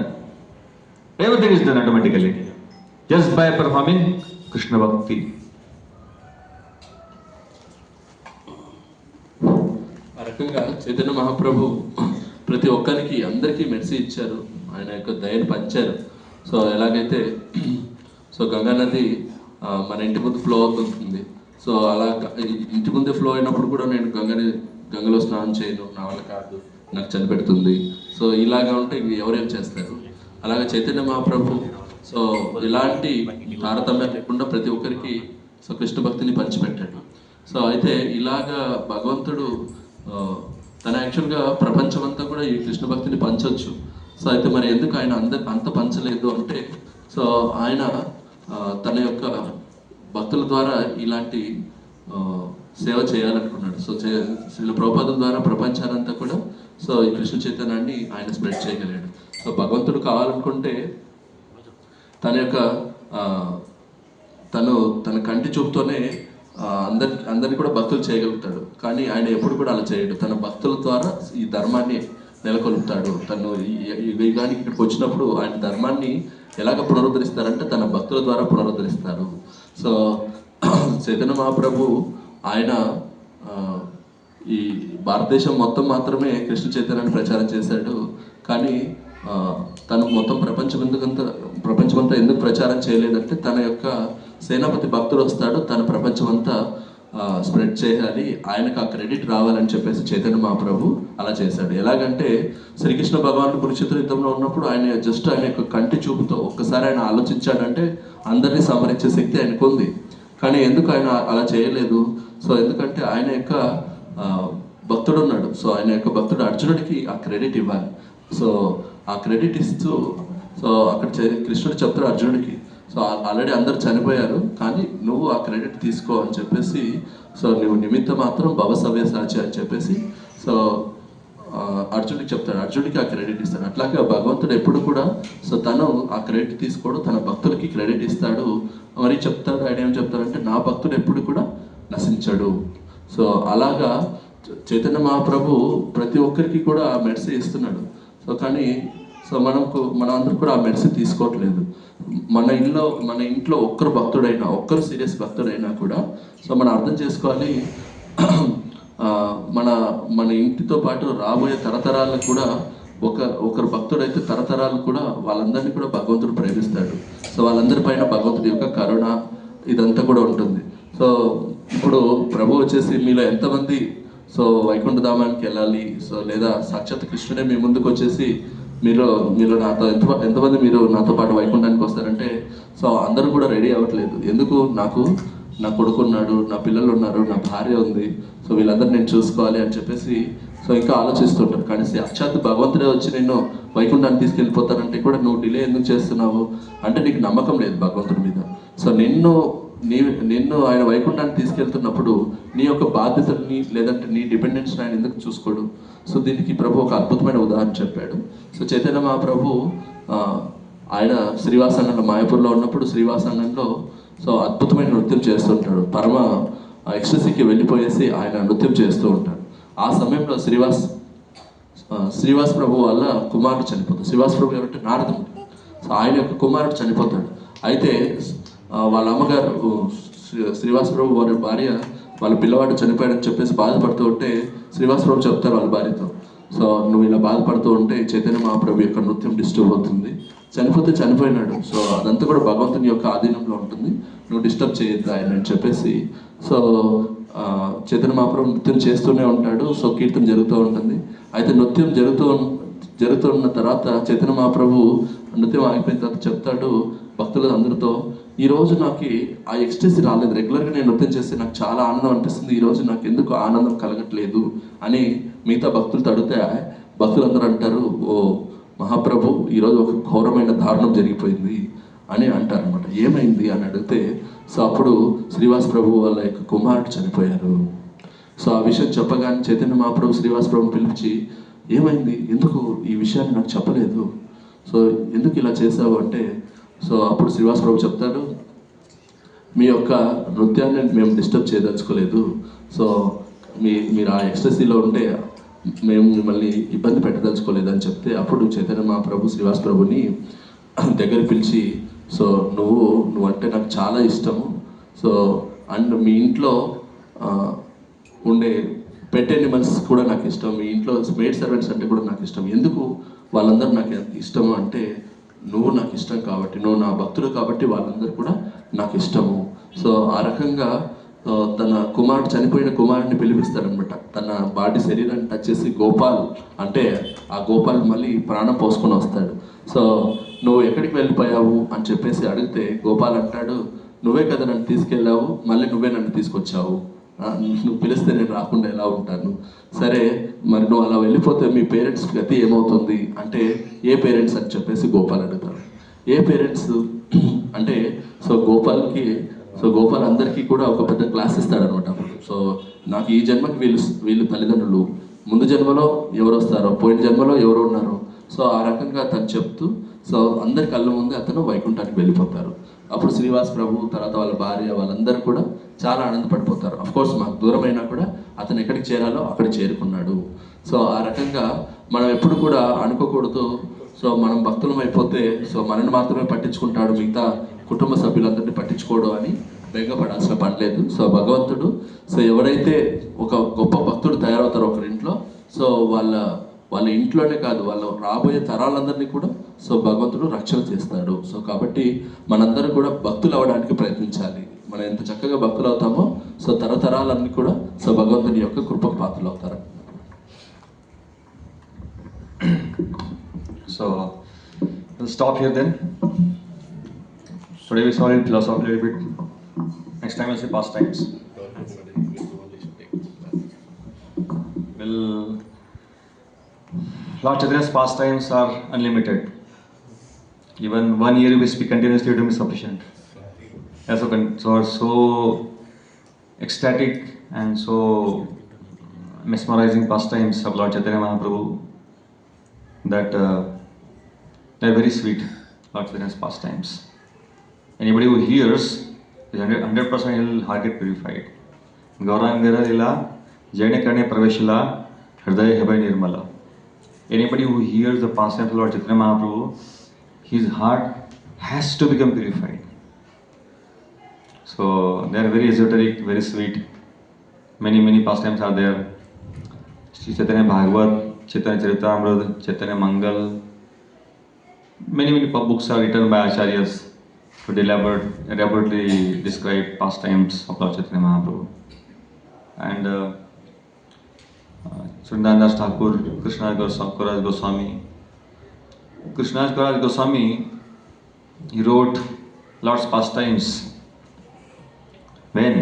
Everything is done automatically. Just by performing Krishna Bhakti. ఆ రకంగా చైతన్య మహాప్రభు ప్రతి ఒక్కరికి అందరికీ mercy ఇచ్చారు, ఆయన యొక్క దయను పంచారు. సో ఎలాగైతే సో గంగా నది మన ఇంటి ముందు ఫ్లో అవుతుంది. సో అలా ఇంటి ముందే ఫ్లో అయినప్పుడు కూడా నేను గంగలో స్నానం చేయను, నా వల్ల కాదు, నాకు చనిపెడుతుంది. సో ఇలాగా ఉంటే ఇంక ఎవరేం చేస్తారు? అలాగే చైతన్య మహాప్రభు సో ఇలాంటి తారతమ్యం లేకుండా ప్రతి ఒక్కరికి సో కృష్ణ భక్తిని పంచిపెట్టాడు. సో అయితే ఇలాగా భగవంతుడు తన యాక్చువల్గా ప్రపంచం అంతా కూడా ఈ కృష్ణ భక్తిని పంచవచ్చు. సో అయితే మరి ఎందుకు ఆయన అంత పంచలేదు అంటే, సో ఆయన తన యొక్క భక్తుల ద్వారా ఇలాంటి సేవ చేయాలనుకున్నాడు. సో శ్రీల ప్రభుపాదుల ద్వారా ప్రపంచానంతా కూడా సో ఈ కృష్ణ చైతన్యాన్ని ఆయన స్ప్రెడ్ చేయగలిగాడు. సో భగవంతుడు కావాలనుకుంటే తన యొక్క తన కంటి చూపుతోనే అందరినీ కూడా భక్తులు చేయగలుగుతాడు. కానీ ఆయన ఎప్పుడు కూడా అలా చేయడు. తన భక్తుల ద్వారా ఈ ధర్మాన్ని నెలకొల్పుతాడు. తను ఈ యుగానికి ఇక్కడికి వచ్చినప్పుడు ఆయన ధర్మాన్ని ఎలాగ పునరుద్ధరిస్తారంటే తన భక్తుల ద్వారా పునరుద్ధరిస్తారు. సో చైతన్య మహాప్రభు ఆయన ఈ భారతదేశం మొత్తం మాత్రమే కృష్ణ చైతన్యాన్ని ప్రచారం చేశాడు. కానీ తను మొత్తం ప్రపంచమంతా ఎందుకు ప్రచారం చేయలేదంటే తన యొక్క సేనాపతి భక్తుడు వస్తాడు, తన ప్రపంచమంతా స్ప్రెడ్ చేయాలి, ఆయనకు ఆ క్రెడిట్ రావాలని చెప్పేసి చైతన్య మహాప్రభు అలా చేశాడు. ఎలాగంటే శ్రీకృష్ణ భగవానుడు కురుక్షేత్ర యుద్ధంలో ఉన్నప్పుడు ఆయన యొక్క కంటి చూపుతో ఒక్కసారి ఆయన ఆలోచించాడంటే అందరినీ సంహరించే శక్తి ఆయనకు ఉంది. కానీ ఎందుకు ఆయన అలా చేయలేదు? సో ఎందుకంటే ఆయన యొక్క భక్తుడు ఉన్నాడు. సో ఆయన యొక్క భక్తుడు అర్జునుడికి ఆ క్రెడిట్ ఇవ్వాలి. సో ఆ క్రెడిట్ ఇస్తూ సో అక్కడ కృష్ణుడు చెప్తాడు అర్జునుడికి, సో ఆల్రెడీ అందరు చనిపోయారు కానీ నువ్వు ఆ క్రెడిట్ తీసుకో అని చెప్పేసి, సో నువ్వు నిమిత్త మాత్రం భవసవ్యసాచి అని చెప్పేసి సో అర్జునుడికి చెప్తాడు, అర్జునుడికి ఆ క్రెడిట్ ఇస్తాడు. అట్లాగే భగవంతుడు ఎప్పుడు కూడా సో తను ఆ క్రెడిట్ తీసుకోడు, తన భక్తులకి క్రెడిట్ ఇస్తాడు. మరి చెప్తాడు, ఆయన ఏం చెప్తాడంటే నా భక్తుడు ఎప్పుడు కూడా నశించడు. సో అలాగా చైతన్య మహాప్రభు ప్రతి ఒక్కరికి కూడా ఆ మెర్సీ ఇస్తున్నాడు. సో కానీ సో మనం అందరూ కూడా ఆ మెర్సీ తీసుకోవట్లేదు. మన ఇంట్లో ఒక్కరు సీరియస్ భక్తుడైనా కూడా సో మనం అర్థం చేసుకోవాలి, మన ఇంటితో పాటు రాబోయే తరతరాలకు కూడా ఒకరు భక్తుడైతే తరతరాలు కూడా వాళ్ళందరినీ కూడా భగవంతుడు ప్రేమిస్తాడు. సో వాళ్ళందరిపైన భగవంతుడి యొక్క కరుణ ఇదంతా కూడా ఉంటుంది. సో ఇప్పుడు ప్రభు వచ్చేసి మీలో ఎంతమంది సో వైకుంఠధామానికి వెళ్ళాలి, సో లేదా సాక్షాత్ కృష్ణుడే మీ ముందుకు వచ్చేసి మీరు నాతో ఎంతమంది మీరు నాతో పాటు వైకుంఠానికి వస్తారంటే సో అందరూ కూడా రెడీ అవ్వట్లేదు. ఎందుకు? నా కొడుకు ఉన్నాడు, నా పిల్లలు ఉన్నారు, నా భార్య ఉంది, సో వీళ్ళందరూ నేను చూసుకోవాలి అని చెప్పేసి సో ఇంకా ఆలోచిస్తుంటారు. కానీ సాక్షాత్ భగవంతుడే వచ్చి నేను వైకుంఠాన్ని తీసుకెళ్ళిపోతానంటే కూడా నువ్వు డిలే ఎందుకు చేస్తున్నావు అంటే నీకు నమ్మకం లేదు భగవంతుడి మీద. సో నిన్ను ఆయన వైకుంఠాన్ని తీసుకెళ్తున్నప్పుడు నీ యొక్క బాధ్యతల్ని లేదంటే నీ డిపెండెన్స్ని ఆయన ఎందుకు చూసుకోడు? సో దీనికి ప్రభు ఒక అద్భుతమైన ఉదాహరణ చెప్పాడు. సో చైతన్య మహాప్రభు ఆయన శ్రీవాసాంగంలో మాయాపూర్లో ఉన్నప్పుడు శ్రీవాసాంగంలో సో అద్భుతమైన నృత్యం చేస్తుంటాడు. పరమ ఎక్స్టసీకి వెళ్ళిపోయేసి ఆయన నృత్యం చేస్తూ ఉంటాడు. ఆ సమయంలో శ్రీవాస్ ప్రభు వాళ్ళ కుమారుడు చనిపోతాడు. శ్రీవాస్ ప్రభు ఎవరంటే నారదుడు. సో ఆయన యొక్క కుమారుడు చనిపోతాడు. అయితే వాళ్ళ అమ్మగారు శ్రీవాస్ ప్రభు వారి భార్య వాళ్ళ పిల్లవాడు చనిపోయాడని చెప్పేసి బాధపడుతూ ఉంటే శ్రీవాస్ ప్రభు చెప్తారు వాళ్ళ భార్యతో, సో నువ్వు ఇలా బాధపడుతూ ఉంటే చైతన్య మహాప్రభు యొక్క నృత్యం డిస్టర్బ్ అవుతుంది, చనిపోతే చనిపోయినాడు, సో అదంతా కూడా భగవంతుని యొక్క ఆధీనంలో ఉంటుంది, నువ్వు డిస్టర్బ్ చేయొద్దు ఆయన అని చెప్పేసి సో చైతన్య మహాప్రభు నృత్యం చేస్తూనే ఉంటాడు. సో కీర్తన జరుగుతూ ఉంటుంది. అయితే నృత్యం జరుగుతున్న తర్వాత చైతన్య మహాప్రభు నృత్యం ఆగిపోయిన తర్వాత చెప్తాడు భక్తుల అందరితో, ఈరోజు నాకు ఆ ఎక్స్టెన్సీ రాలేదు. రెగ్యులర్గా నేను నృత్యం చేస్తే నాకు చాలా ఆనందం అనిపిస్తుంది, ఈరోజు నాకు ఎందుకు ఆనందం కలగట్లేదు అని మిగతా భక్తులతో అడిగితే భక్తులందరూ అంటారు, ఓ మహాప్రభు ఈరోజు ఒక ఘోరమైన దారుణం జరిగిపోయింది అని అంటారనమాట. ఏమైంది అని అడిగితే సో అప్పుడు శ్రీవాస్ ప్రభు వాళ్ళ యొక్క కుమారుడు చనిపోయారు. సో ఆ విషయం చెప్పగానే చైతన్య మహాప్రభు శ్రీవాస్ ప్రభుని పిలిచి, ఏమైంది, ఎందుకు ఈ విషయాన్ని నాకు చెప్పలేదు, సో ఎందుకు ఇలా చేసావు అంటే సో అప్పుడు శ్రీవాస్ ప్రభు చెప్తాడు, మీ యొక్క నృత్యాన్ని మేము డిస్టర్బ్ చేయదలుచుకోలేదు, సో మీరు ఆ ఎక్స్ట్రసీలో ఉంటే మేము మిమ్మల్ని ఇబ్బంది పెట్టదలుచుకోలేదు అని చెప్తే అప్పుడు చైతన్య మహాప్రభు శ్రీవాస్ ప్రభుని దగ్గర పిలిచి, సో నువ్వంటే నాకు చాలా ఇష్టము, సో అండ్ మీ ఇంట్లో ఉండే పెట్ ఎనిమల్స్ కూడా నాకు ఇష్టం, మీ ఇంట్లో మేడ్ సర్వెంట్స్ అంటే కూడా నాకు ఇష్టం, ఎందుకు వాళ్ళందరూ నాకు ఇష్టము అంటే నువ్వు నాకు ఇష్టం కాబట్టి, నువ్వు నా భక్తుడు కాబట్టి వాళ్ళందరూ కూడా నాకు ఇష్టము. సో ఆ రకంగా తన కుమారుడు చనిపోయిన కుమారుడిని పిలిపిస్తాడనమాట. తన బాడీ శరీరాన్ని టచ్ చేసి గోపాల్ అంటే ఆ గోపాల్ మళ్ళీ ప్రాణం పోసుకొని వస్తాడు. సో నువ్వు ఎక్కడికి వెళ్ళిపోయావు అని చెప్పేసి అడిగితే గోపాల్ అంటాడు, నువ్వే కదా నన్ను తీసుకెళ్ళావు, మళ్ళీ నువ్వే నన్ను తీసుకొచ్చావు, నువ్వు పిలిస్తే నేను రాకుండా ఎలా ఉంటాను, సరే మరి నువ్వు అలా వెళ్ళిపోతే మీ పేరెంట్స్ గతి ఏమవుతుంది అంటే ఏ పేరెంట్స్ అని చెప్పేసి గోపాల్ అడుగుతాడు. ఏ పేరెంట్స్ అంటే సో గోపాల్ అందరికీ కూడా ఒక పెద్ద క్లాస్ ఇస్తాడనమాట. అప్పుడు సో నాకు ఈ జన్మకి వీళ్ళు తల్లిదండ్రులు, ముందు జన్మలో ఎవరు వస్తారో, పోయిన జన్మలో ఎవరు ఉన్నారో, సో ఆ రకంగా తను చెప్తూ సో అందరి కళ్ళ ముందే అతను వైకుంఠానికి వెళ్ళిపోతారు. అప్పుడు శ్రీవాస్ ప్రభు తర్వాత వాళ్ళ భార్య వాళ్ళందరూ కూడా చాలా ఆనందపడిపోతారు. అఫ్కోర్స్ మాకు దూరమైనా కూడా అతను ఎక్కడికి చేరాలో అక్కడ చేరుకున్నాడు. సో ఆ రకంగా మనం ఎప్పుడు కూడా అనుకోకూడదు, సో మనం భక్తులం అయిపోతే సో మనని మాత్రమే పట్టించుకుంటాడు, మిగతా కుటుంబ సభ్యులందరినీ పట్టించుకోవడం అని బెంగపడాల్సిన పని లేదు. సో భగవంతుడు సో ఎవరైతే ఒక గొప్ప భక్తుడు తయారవుతారో ఒకరింట్లో, సో వాళ్ళ ఇంట్లోనే కాదు వాళ్ళ రాబోయే తరాలందరినీ కూడా సో భగవంతుడు రక్షణ చేస్తాడు. సో కాబట్టి మనందరూ కూడా భక్తులు అవ్వడానికి ప్రయత్నించాలి. మనం ఎంత చక్కగా భక్తులు అవుతామో సో తరతరాలన్నీ కూడా సో భగవంతుని యొక్క కృపకు పాత్రలు అవుతారు. So we'll stop here then. Today we saw in philosophy a little bit. Next time we'll see pastimes. Lord Chaitanya's pastimes are unlimited. Even 1 year we speak continuously to be sufficient. So ecstatic and so mesmerizing pastimes of Lord Chaitanya Mahaprabhu that they're very sweet. Lord Chaitanya's pastimes. Anybody who hears is 100% he'll heart get purified. Gauranga lila jayne karne praveshila hridaya hebay nirmala. Anybody who hears the pastimes of Lord Chaitanya Mahaprabhu, his heart has to become purified. So they are very esoteric, very sweet. Many pastimes are there. Sri Chaitanya Bhagavad, Chaitanya Charitamrita, Chaitanya Mangal. Many books are written by acharyas to elaborately describe pastimes of Lord Chaitanya Mahaprabhu. And Srindanas Thakur, Krishnadas Kaviraj Goswami. Krishnadas Kaviraj Goswami, he wrote Lord's pastimes. When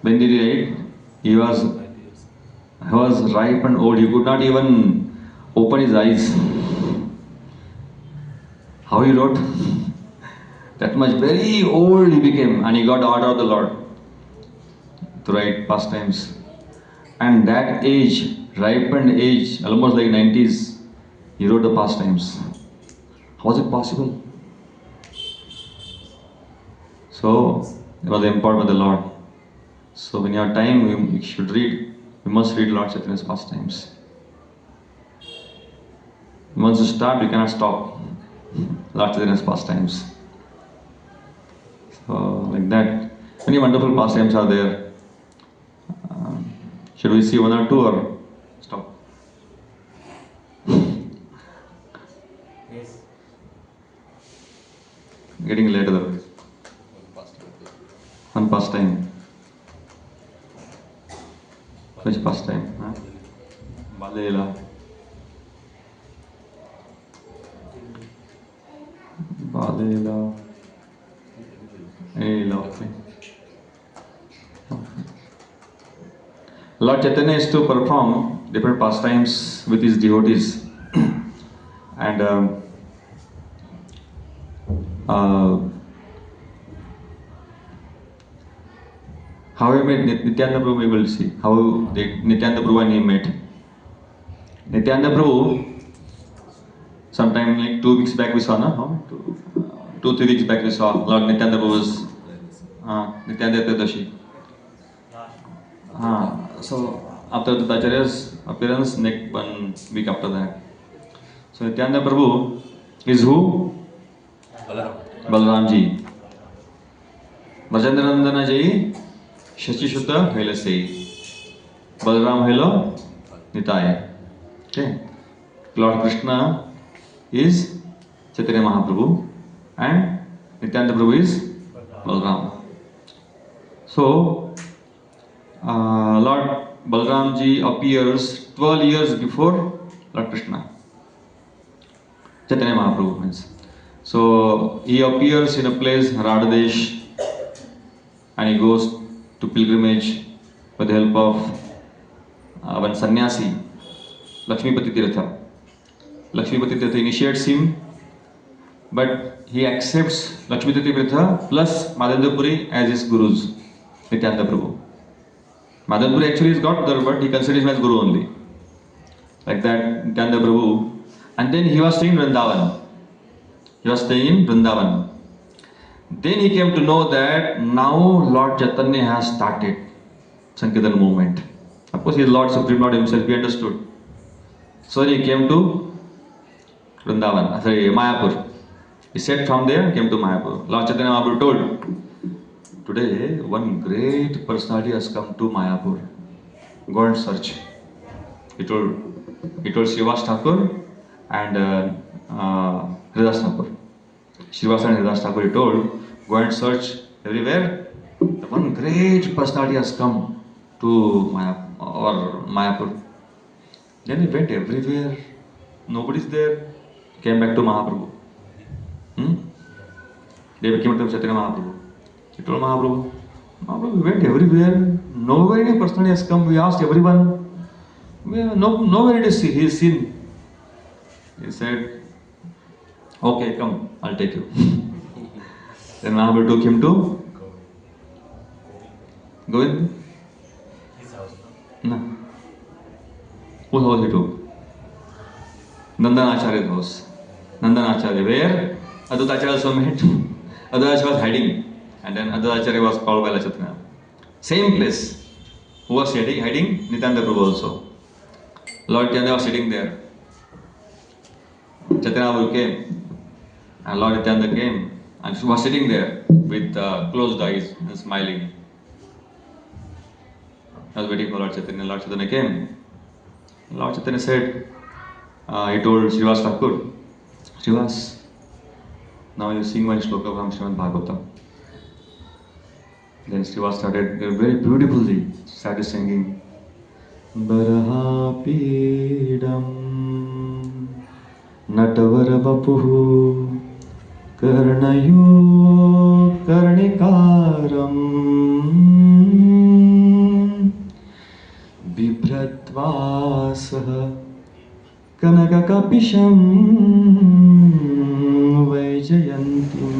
did he write? He was ripe and old. He could not even open his eyes. How he wrote? That much very old he became, and he got the order of the Lord to write pastimes. And that age, ripened age, almost like 90s, he wrote the pastimes. How was it possible? So it was empowered by the Lord. So when you have time, we should read. We must read Lord Chaitanya's pastimes. Once you start, you cannot stop. Lord Chaitanya's pastimes. So like that, many wonderful pastimes are there. Should we see one or two or stop? Yes. Getting late otherwise. One pastime. Which pastime? Huh? Balela. Balela. Lord Chaitanya is to perform different pastimes with his devotees. And how he met Nityananda Prabhu, we will see. How Nityananda Prabhu and he met. Nityananda Prabhu, sometime like 2 weeks back we saw, no? How? 2-3 weeks back we saw Lord Nityananda Prabhu's Nityananda Ekadashi. So after the Acharya's appearance, next 1 week after that. So Nityananda Prabhu is who? Balaram ji. Brajendra Nandana ji, Shachi Shuddha Haila Sei. Balaram Haila Nitaya. Okay. Lord Krishna is Chaitanya Mahaprabhu and Nityananda Prabhu is Balaram. So Lord Balaram ji appears 12 years before Lord Krishna. Chaitanya Mahaprabhu means. So he appears in a place, Radhadesh, and he goes to pilgrimage with the help of one sannyasi, Lakshmipati Tirtha. Lakshmipati Tirtha initiates him, but he accepts Lakshmipati Tirtha plus Madhavendra Puri as his gurus, Nityananda Prabhu. Madhavendra Puri actually is God there, but he considers him as guru only. Like that, Nityananda Prabhu. And then he was staying in Vrindavan. Then he came to know that now Lord Chaitanya has started Sankirtan movement. Of course, he is Lord Supreme Lord himself, he understood. So he came to Mayapur. He set from there, came to Mayapur. Lord Chaitanya Mahaprabhu told, today one great personality has come to Mayapur. Go and search. He told Srivas Thakur and Hridas Thakur. Srivas and Hridas Thakur, he told, go and search everywhere. One great personality has come to Mayapur. Then he went everywhere. Nobody's there. Came back to Mahaprabhu. They came to Chaitanya Mahaprabhu. He told Mahaprabhu, we went everywhere. Nowhere any personality has come. We asked everyone. Nowhere it is he is seen. He said, okay, come, I'll take you. Then Mahaprabhu took him to Govind. His house. No. Whose house he took? Nandanacharya's house. Nandanacharya, where Advaitacharya also met. Advaitacharya was hiding, and then Advaitacharya was called by Lord Chaitanya. Same place. Who was hiding? Nityananda Prabhu also. Lord Chaitanya was sitting there. Chaitanya Prabhu came, and Lord Nityananda came, and she was sitting there with closed eyes and smiling. I was waiting for Lord Chaitanya. Lord Chaitanya came. Lord Chaitanya said, he told Srivas Thakur, Srivas, now you sing one shloka from Srimad Bhagavatam. Then Srivas started very beautifully, started singing, Baraha Pidam Natavara Vapuhu Karnayo Karnikaram Bibhratvasaha Kanakakapisham Vaijayantim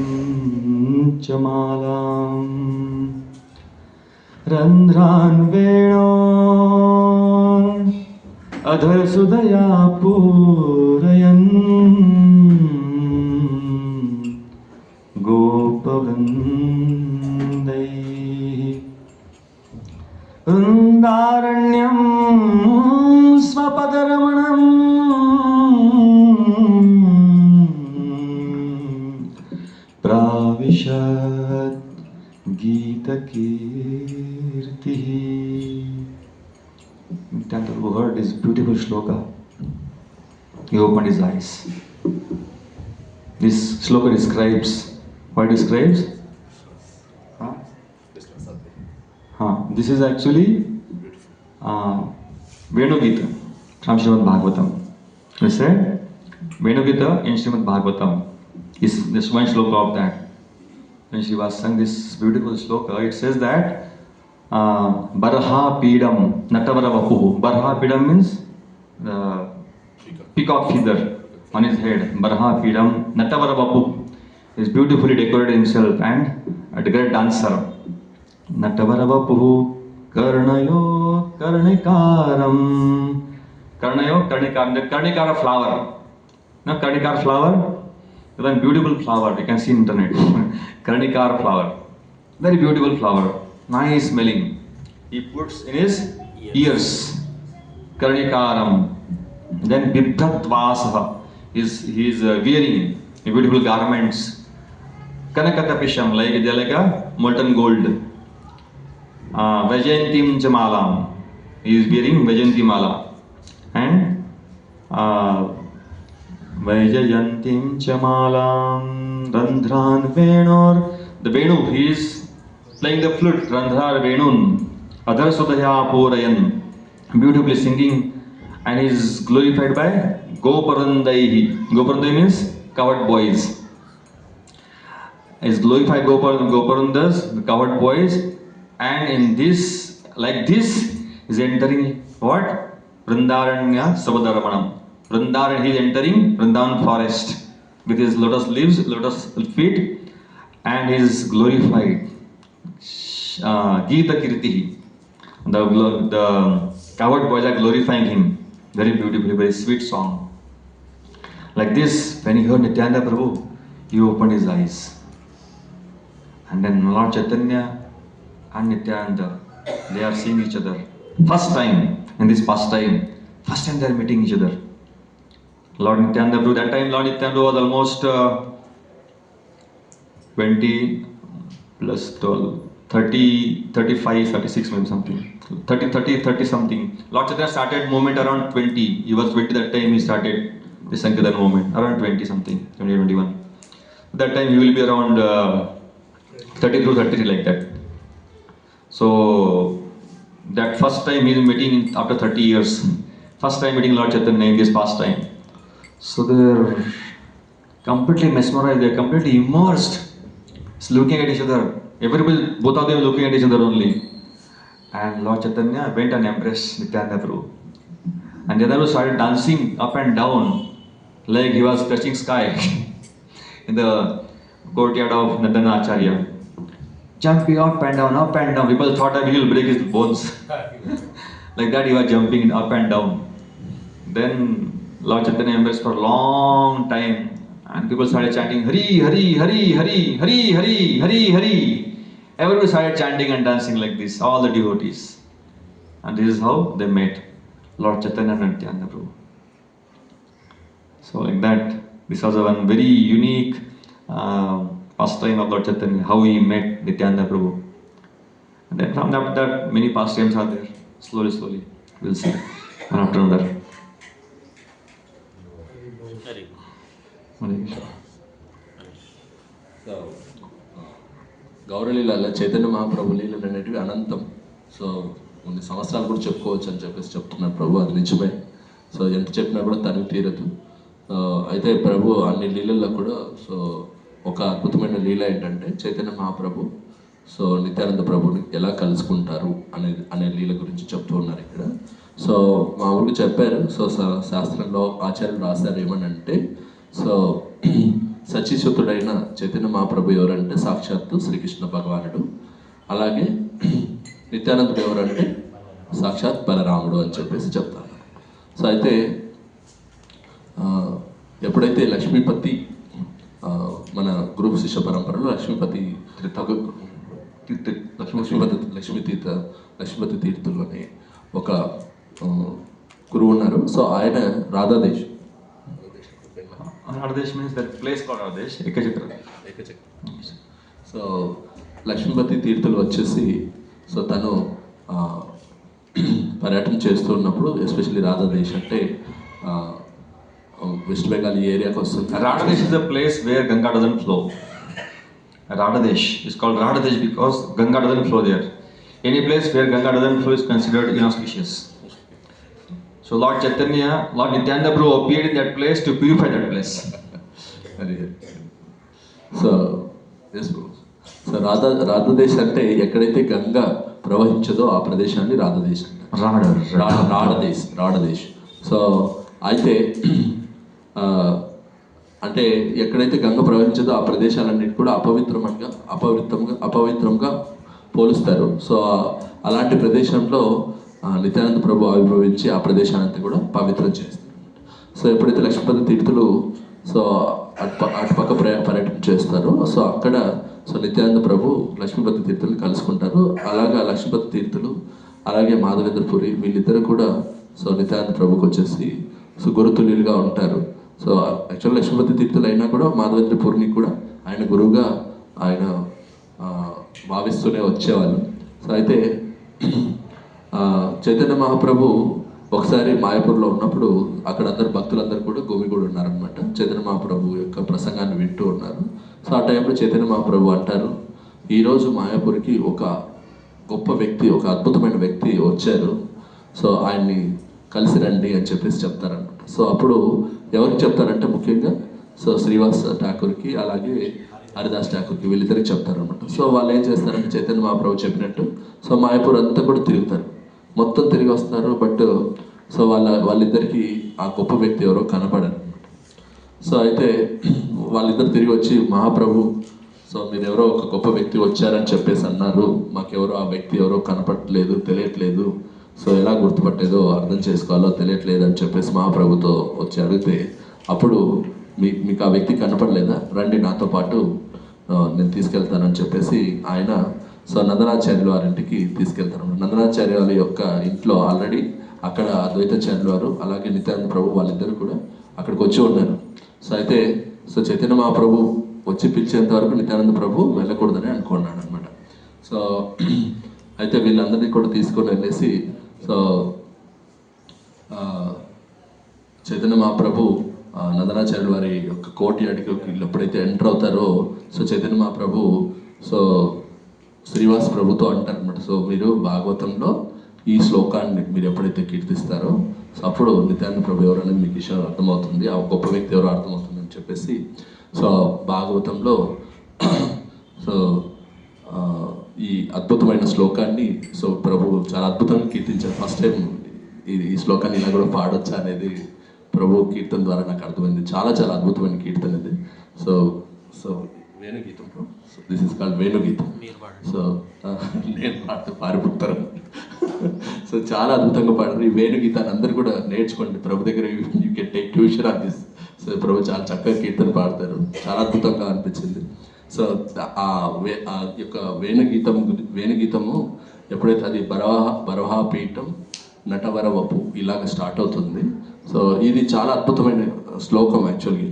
Chamalam Randhran Venon Adhar Sudaya Purayan Gopavrandai Vrindaranyam Svapadaramanam Pravishat Gita Kirti. Nityananda Prabhu heard this beautiful shloka. He opened his eyes. This shloka describes, what it describes? This is actually Venu Gita from Srimad Bhagavatam. They said Venu Gita in Srimad Bhagavatam is this one shloka of that. When Srivas sang this beautiful shloka, it says that Barha Pidam Natavara Vapuhu. Barha Pidam means peacock feather on his head. Barha Pidam Natavara Vapuhu. He is beautifully decorated himself and a great dancer. Natavara Vapuhu Karnayo Karnikaram. Karnayo Karnikaram. The Karnikara flower. No, Karnikara flower. It's a beautiful flower. You can see on internet. Karnikara flower. Very beautiful flower. Nice smelling. He puts in his ears. Karnikaram. Then Bibhratvasaha. He is wearing beautiful garments. Kanakatapisham, like they are like a molten gold. Vajayantim Jamalam. He is wearing Vajayanti Mala. And Vajayantim Chamalam Randhran Venor. The Venu, he is playing the flute. Randhar Venun Adhar Sudhaya Purayan. Beautifully singing, and he is glorified by Goparandaihi. Goparandai means covered boys. He is glorified Goparandas, the covered boys, and in this, like this, is entering what? Vrindaranya Sabadaramanam. Vrindavan, he is entering Vrindavan forest with his lotus leaves, lotus feet, and he is glorified. Gita Kirtihi. The covered boys are glorifying him. Very beautiful, very sweet song. Like this, when he heard Nityananda Prabhu, he opened his eyes. And then Lord Chaitanya and Nityananda, they are seeing each other. First time in this pastime, first time they are meeting each other. Lord Nityananda Prabhu, that time Lord Nityananda was almost 20 plus 12, 30, 35, 36 maybe something. 30 something. Lord Chaitanya started movement around 20. He was 20 that time he started the Sankirtan movement. Around 20 something, 20, 21. That time he will be around 32, 33 like that. So that first time he is meeting after 30 years. First time meeting Lord Chaitanya in this past time. So they are completely mesmerized, they are completely immersed. It's looking at each other. Everybody, both of them looking at each other only. And Lord Chaitanya went and embraced Nityananda Prabhu. And Nityananda Prabhu started dancing up and down like he was touching sky in the courtyard of Nandana Acharya. Jumping up and down, up and down. People thought that he will break his bones. Like that he was jumping up and down. Then Lord Chaitanya embraced for a long time. And people started chanting Hari, Hari, Hari, Hari, Hari, Hari, Hari, Hari. Everybody started chanting and dancing like this, all the devotees. And this is how they met Lord Chaitanya and Nityananda Prabhu. So like that, this was one very unique pastime of Lord Chaitanya, how he met Nityananda Prabhu. And then from that, many pastimes are there. Slowly, we'll see one after another. Very Hare Krishna. So గౌరలీల చైతన్య మహాప్రభు లీలలు అనేటివి అనంతం. So కొన్ని సంవత్సరాలు కూడా చెప్పుకోవచ్చు అని చెప్పేసి చెప్తున్నారు ప్రభు. అది నిజమే. సో ఎంత చెప్పినా కూడా తనివి తీరదు. అయితే ప్రభు అన్ని లీలల్లో కూడా సో ఒక అద్భుతమైన లీల ఏంటంటే చైతన్య మహాప్రభు సో నిత్యానంద ప్రభుని ఎలా కలుసుకుంటారు అనే లీల గురించి చెప్తూ ఉన్నారు ఇక్కడ. సో మామూలుగా చెప్పారు. సో శాస్త్రంలో ఆచార్యులు రాశారు ఏమనంటే, సో సచీసుతుడైన చైతన్య మహాప్రభు ఎవరంటే సాక్షాత్తు శ్రీకృష్ణ భగవానుడు. అలాగే నిత్యానందుడు ఎవరంటే సాక్షాత్ బలరాముడు అని చెప్పేసి చెప్తారు. సో అయితే ఎప్పుడైతే లక్ష్మీపతి మన గురు శిష్య పరంపరలో లక్ష్మీపతి తీర్థులు అనే ఒక గురువు ఉన్నారు. సో ఆయన Radhadesh means that place called Radesh, Ekachakra. So Lakshmipati తీర్థులు వచ్చేసి సో తను పర్యటన చేస్తూ ఉన్నప్పుడు ఎస్పెషల్లీ రాధాదేశ్ అంటే వెస్ట్ బెంగాల్ ఈ ఏరియాకి వస్తుంది. Radhadesh is a place where Ganga doesn't flow. Radhadesh is called Radhadesh because Ganga doesn't flow there. Any place where Ganga doesn't flow is considered inauspicious. So Lord Chaitanya, Lord Nityananda Prabhu appeared in that place to purify that place. So yes bro. So Radhadesh అంటే ఎక్కడైతే గంగ ప్రవహించదో ఆ ప్రదేశాన్ని రాధదేశ్ అంటారు. రాడదేశ్. So అయితే అంటే ఎక్కడైతే గంగ ప్రవహించదో ఆ ప్రదేశాలన్నిటి కూడా అపవిత్రంగా పోలుస్తారు. సో అలాంటి ప్రదేశంలో నిత్యానంద ప్రభు ఆవిర్భవించి ఆ ప్రదేశాన్ని కూడా పవిత్రం చేస్తారు. సో ఎప్పుడైతే లక్ష్మీపతి తీర్థులు సో అటుపక్క పర్యటన చేస్తారు, సో అక్కడ సో నిత్యానంద ప్రభు లక్ష్మీపతి తీర్థులు కలుసుకుంటారు. అలాగా లక్ష్మీపతి తీర్థులు అలాగే మాధవేంద్రపురి వీళ్ళిద్దరు కూడా సో నిత్యానంద ప్రభుకి వచ్చేసి సో గురుతుల్యులుగా ఉంటారు. సో యాక్చువల్ లక్ష్మీపతి తీర్థులు అయినా కూడా మాధవేంద్రపురిని కూడా ఆయన గురువుగా ఆయన భావిస్తూనే వచ్చేవాళ్ళు. సో అయితే చైతన్య మహాప్రభు ఒకసారి మాయాపూర్లో ఉన్నప్పుడు అక్కడ అందరు భక్తులందరూ కూడా గుమిగూడి ఉన్నారనమాట. చైతన్య మహాప్రభు యొక్క ప్రసంగాన్ని వింటూ ఉన్నారు. సో ఆ టైంలో చైతన్య మహాప్రభు అంటారు, ఈరోజు మాయాపూర్కి ఒక గొప్ప వ్యక్తి, ఒక అద్భుతమైన వ్యక్తి వచ్చారు, సో ఆయన్ని కలిసి రండి అని చెప్పేసి చెప్తారనమాట. సో అప్పుడు ఎవరికి చెప్తారంటే ముఖ్యంగా సో శ్రీవాస్ ఠాకూర్కి అలాగే హరిదాస్ ఠాకూర్కి వీళ్ళిద్దరికి చెప్తారనమాట. సో వాళ్ళు ఏం చేస్తారంటే చైతన్య మహాప్రభు చెప్పినట్టు సో మాయాపూర్ అంతా కూడా తిరుగుతారు, మొత్తం తిరిగి వస్తున్నారు. బట్ సో వాళ్ళిద్దరికి ఆ గొప్ప వ్యక్తి ఎవరో కనపడరు. సో అయితే వాళ్ళిద్దరు తిరిగి వచ్చి మహాప్రభు సో మీరు ఎవరో ఒక గొప్ప వ్యక్తి వచ్చారని చెప్పేసి అన్నారు, మాకెవరో ఆ వ్యక్తి ఎవరో కనపడట్లేదు, తెలియట్లేదు, సో ఎలా గుర్తుపట్టేదో అర్థం చేసుకోవాలో తెలియట్లేదు అని చెప్పేసి మహాప్రభుతో వచ్చి అడిగితే అప్పుడు మీకు ఆ వ్యక్తి కనపడలేదా, రండి నాతో పాటు నేను తీసుకెళ్తానని చెప్పేసి ఆయన సో నందనాచార్యుల వారింటికి తీసుకెళ్తారు. నందనాచార్య వారి యొక్క ఇంట్లో ఆల్రెడీ అక్కడ అద్వైతాచార్యుల వారు అలాగే నిత్యానంద ప్రభు వాళ్ళిద్దరు కూడా అక్కడికి వచ్చి ఉన్నారు. సో అయితే సో చైతన్య మహాప్రభు వచ్చి పిలిచేంత వరకు నిత్యానంద ప్రభు వెళ్ళకూడదని అనుకున్నాడు అనమాట. సో అయితే వీళ్ళందరినీ కూడా తీసుకొని వెళ్ళేసి సో చైతన్య మహాప్రభు నందనాచార్యుల వారి యొక్క కోటి అడిగి ఎప్పుడైతే ఎంటర్ అవుతారో సో చైతన్య మహాప్రభు సో శ్రీవాస్ ప్రభుతో అంటారు అనమాట, సో మీరు భాగవతంలో ఈ శ్లోకాన్ని మీరు ఎప్పుడైతే కీర్తిస్తారో సో అప్పుడు నిత్యానంద ప్రభు ఎవరనేది మీకు విషయం అర్థమవుతుంది, ఆ గొప్ప వ్యక్తి ఎవరో అర్థమవుతుంది అని చెప్పేసి సో భాగవతంలో సో ఈ అద్భుతమైన శ్లోకాన్ని సో ప్రభు చాలా అద్భుతంగా కీర్తించారు. ఫస్ట్ టైం ఈ శ్లోకాన్ని ఇలా కూడా పాడొచ్చా అనేది ప్రభు కీర్తన ద్వారా నాకు అర్థమైంది. చాలా చాలా అద్భుతమైన కీర్తన ఇది. So so Venugeetam bro, so this is called Venugeetam. So నేను పాడితే పారిపోతారు. సో చాలా అద్భుతంగా పాడారు. ఈ వేణుగీతాన్ని అందరూ కూడా నేర్చుకోండి ప్రభు దగ్గర, you can take tuition on this. So ప్రభు చాలా చక్కగా కీర్తన పాడతారు, చాలా అద్భుతంగా అనిపించింది. సో ఆ యొక్క వేణుగీతము ఎప్పుడైతే అది బరవాహపీఠం నటవరవపు ఇలాగ స్టార్ట్ అవుతుంది. సో ఇది చాలా అద్భుతమైన శ్లోకం. యాక్చువల్లీ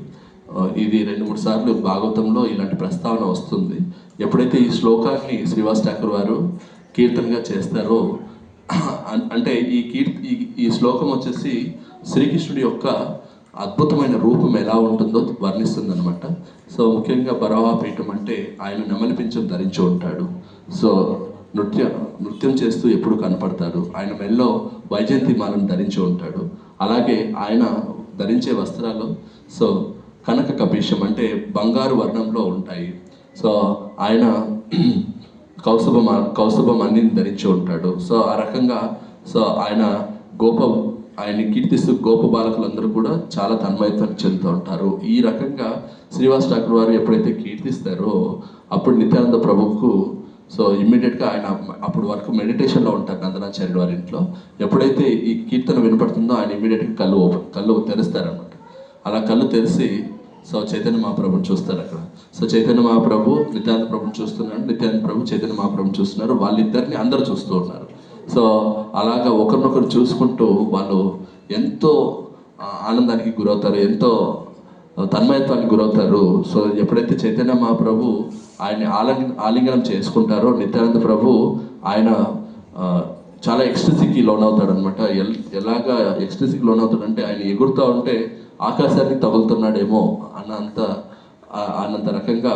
ఇది 2-3 సార్లు భాగవతంలో ఇలాంటి ప్రస్తావన వస్తుంది. ఎప్పుడైతే ఈ శ్లోకాన్ని శ్రీవాస్ ఠాకూర్ వారు కీర్తనగా చేస్తారో అంటే ఈ శ్లోకం వచ్చేసి శ్రీకృష్ణుడి యొక్క అద్భుతమైన రూపం ఎలా ఉంటుందో వర్ణిస్తుంది అనమాట. సో ముఖ్యంగా బరవాపీఠం అంటే ఆయన నెమలి పింఛం ధరించి ఉంటాడు. సో నృత్యం చేస్తూ ఎప్పుడు కనపడతాడు. ఆయన మెల్లో వైజయంతి మాలను ధరించి ఉంటాడు. అలాగే ఆయన ధరించే వస్త్రాలు సో కనక కపీశం అంటే బంగారు వర్ణంలో ఉంటాయి. సో ఆయన కౌస్తుభం అన్ని ధరించి ఉంటాడు. సో ఆ రకంగా సో ఆయన్ని కీర్తిస్తూ గోప బాలకులందరూ కూడా చాలా తన్మయత్వం చెందుతూ ఉంటారు. ఈ రకంగా శ్రీవాస్ ఠాకూర్ వారు ఎప్పుడైతే కీర్తిస్తారో అప్పుడు నిత్యానంద ప్రభువుకు సో ఇమ్మీడియట్గా ఆయన అప్పుడు వరకు మెడిటేషన్లో ఉంటారు నందనాచార్యుల వారి ఇంట్లో. ఎప్పుడైతే ఈ కీర్తన వినపడుతుందో ఆయన ఇమ్మీడియట్గా కళ్ళు తెరుస్తారనమాట. అలా కళ్ళు తెరిచి సో చైతన్య మహాప్రభుని చూస్తారు అక్కడ. సో చైతన్య మహాప్రభు నిత్యానంద ప్రభుని చూస్తున్నాడు, నిత్యానంద ప్రభు చైతన్య మహాప్రభుని చూస్తున్నారు. వాళ్ళిద్దరిని అందరూ చూస్తూ ఉన్నారు. సో అలాగా ఒకరినొకరు చూసుకుంటూ వాళ్ళు ఎంతో ఆనందానికి గురవుతారు, ఎంతో తన్మయత్వానికి గురవుతారు. సో ఎప్పుడైతే చైతన్య మహాప్రభు ఆయన్ని ఆలింగనం చేసుకుంటారో నిత్యానంద ప్రభు ఆయన చాలా ఎక్స్టసీకి లోన్ అవుతాడు అనమాట. ఎలాగా ఎక్స్టసీకి లోన్ అవుతాడంటే ఆయన ఎగురుతూ ఉంటే ఆకాశాన్ని తగులుతున్నాడేమో అన్నంత రకంగా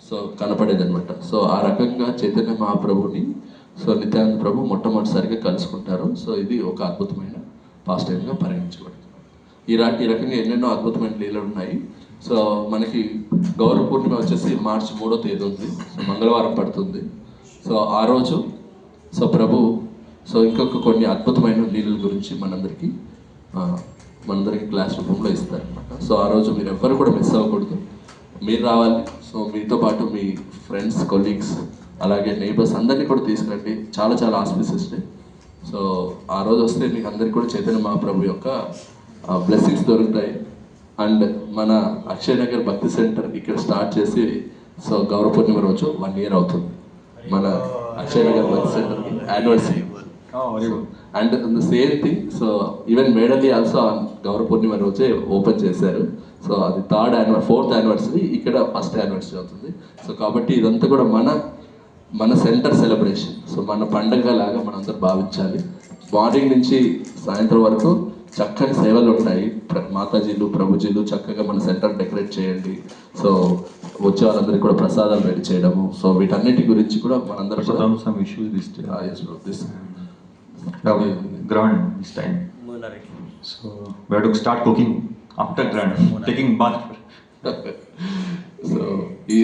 సో కనపడేది అనమాట. సో ఆ రకంగా చైతన్య మహాప్రభుని సో నిత్యానంద ప్రభు మొట్టమొదటిసారిగా కలుసుకుంటారు. సో ఇది ఒక అద్భుతమైన పాస్ట్ టైంగా పరిగణించబడుతుంది. ఈ రకంగా ఎన్నెన్నో అద్భుతమైన లీలలు ఉన్నాయి. సో మనకి గౌరవ పూర్ణిమ వచ్చేసి మార్చి 3వ తేదీ ఉంది. సో మంగళవారం పడుతుంది. సో ఆ రోజు సో ప్రభు సో ఇంకొక కొన్ని అద్భుతమైన లీలల గురించి మనందరికీ క్లాస్ రూపంలో ఇస్తారనమాట. సో ఆ రోజు మీరు ఎవ్వరు కూడా మిస్ అవ్వకూడదు, మీరు రావాలి. సో మీతో పాటు మీ ఫ్రెండ్స్, కొలీగ్స్, అలాగే నైబర్స్ అందరినీ కూడా తీసుకురండి. చాలా చాలా ఆస్పిసెస్ డే. సో ఆ రోజు వస్తే మీకు అందరికీ కూడా చైతన్య మహాప్రభు యొక్క బ్లెస్సింగ్స్ దొరుకుతాయి. అండ్ మన అక్షయ్ నగర్ భక్తి సెంటర్ ఇక్కడ స్టార్ట్ చేసి సో గౌరవ పూర్ణిమ రోజు 1 year అవుతుంది. మన అక్షయ్ నగర్ భక్తి సెంటర్కి anniversary. And the same thing, so even మేడల్లీ ఆల్సో గౌరవ పూర్ణిమ రోజే ఓపెన్ చేశారు. సో అది 4th యానివర్సరీ, ఇక్కడ 1st యానివర్సరీ అవుతుంది. సో కాబట్టి ఇదంతా కూడా మన సెంటర్ సెలబ్రేషన్. సో మన పండగ లాగా మనందరూ భావించాలి. మార్నింగ్ నుంచి సాయంత్రం వరకు చక్కని సేవలు ఉంటాయి. మాతాజీలు, ప్రభుజీలు చక్కగా మన సెంటర్ డెకరేట్ చేయండి. సో వచ్చే వాళ్ళందరికీ కూడా ప్రసాదాలు రెడీ చేయడము. సో వీటన్నిటి గురించి కూడా మనందరం కూడా some issues this day. yes bro, this Grant this time. So we have to start cooking after grant, taking bath. So ఈ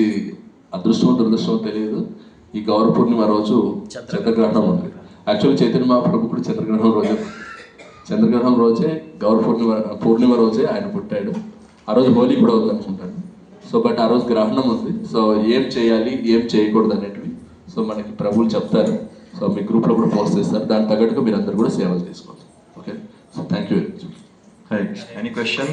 అదృష్టమో దురదృష్టమో తెలియదు, ఈ గౌరవ పూర్ణిమ రోజు చంద్రగ్రహణం ఉంది. యాక్చువల్లీ చైతన్య మహాప్రభు కూడా చంద్రగ్రహణం రోజే గౌరవ పూర్ణిమ రోజే ఆయన పుట్టాడు. ఆ రోజు హోలీ కూడా ఉంది అనుకుంటాను. సో బట్ ఆ రోజు గ్రహణం ఉంది. సో ఏం చేయాలి, ఏం చేయకూడదు అనేటివి సో మనకి ప్రభువులు చెప్తారు. సో మీ గ్రూప్లో కూడా పోస్ట్ చేస్తారు. దాని తగ్గట్టుగా మీరు అందరు కూడా సేవలు చేసుకోవాలి. Okay, so thank you very much. Any question?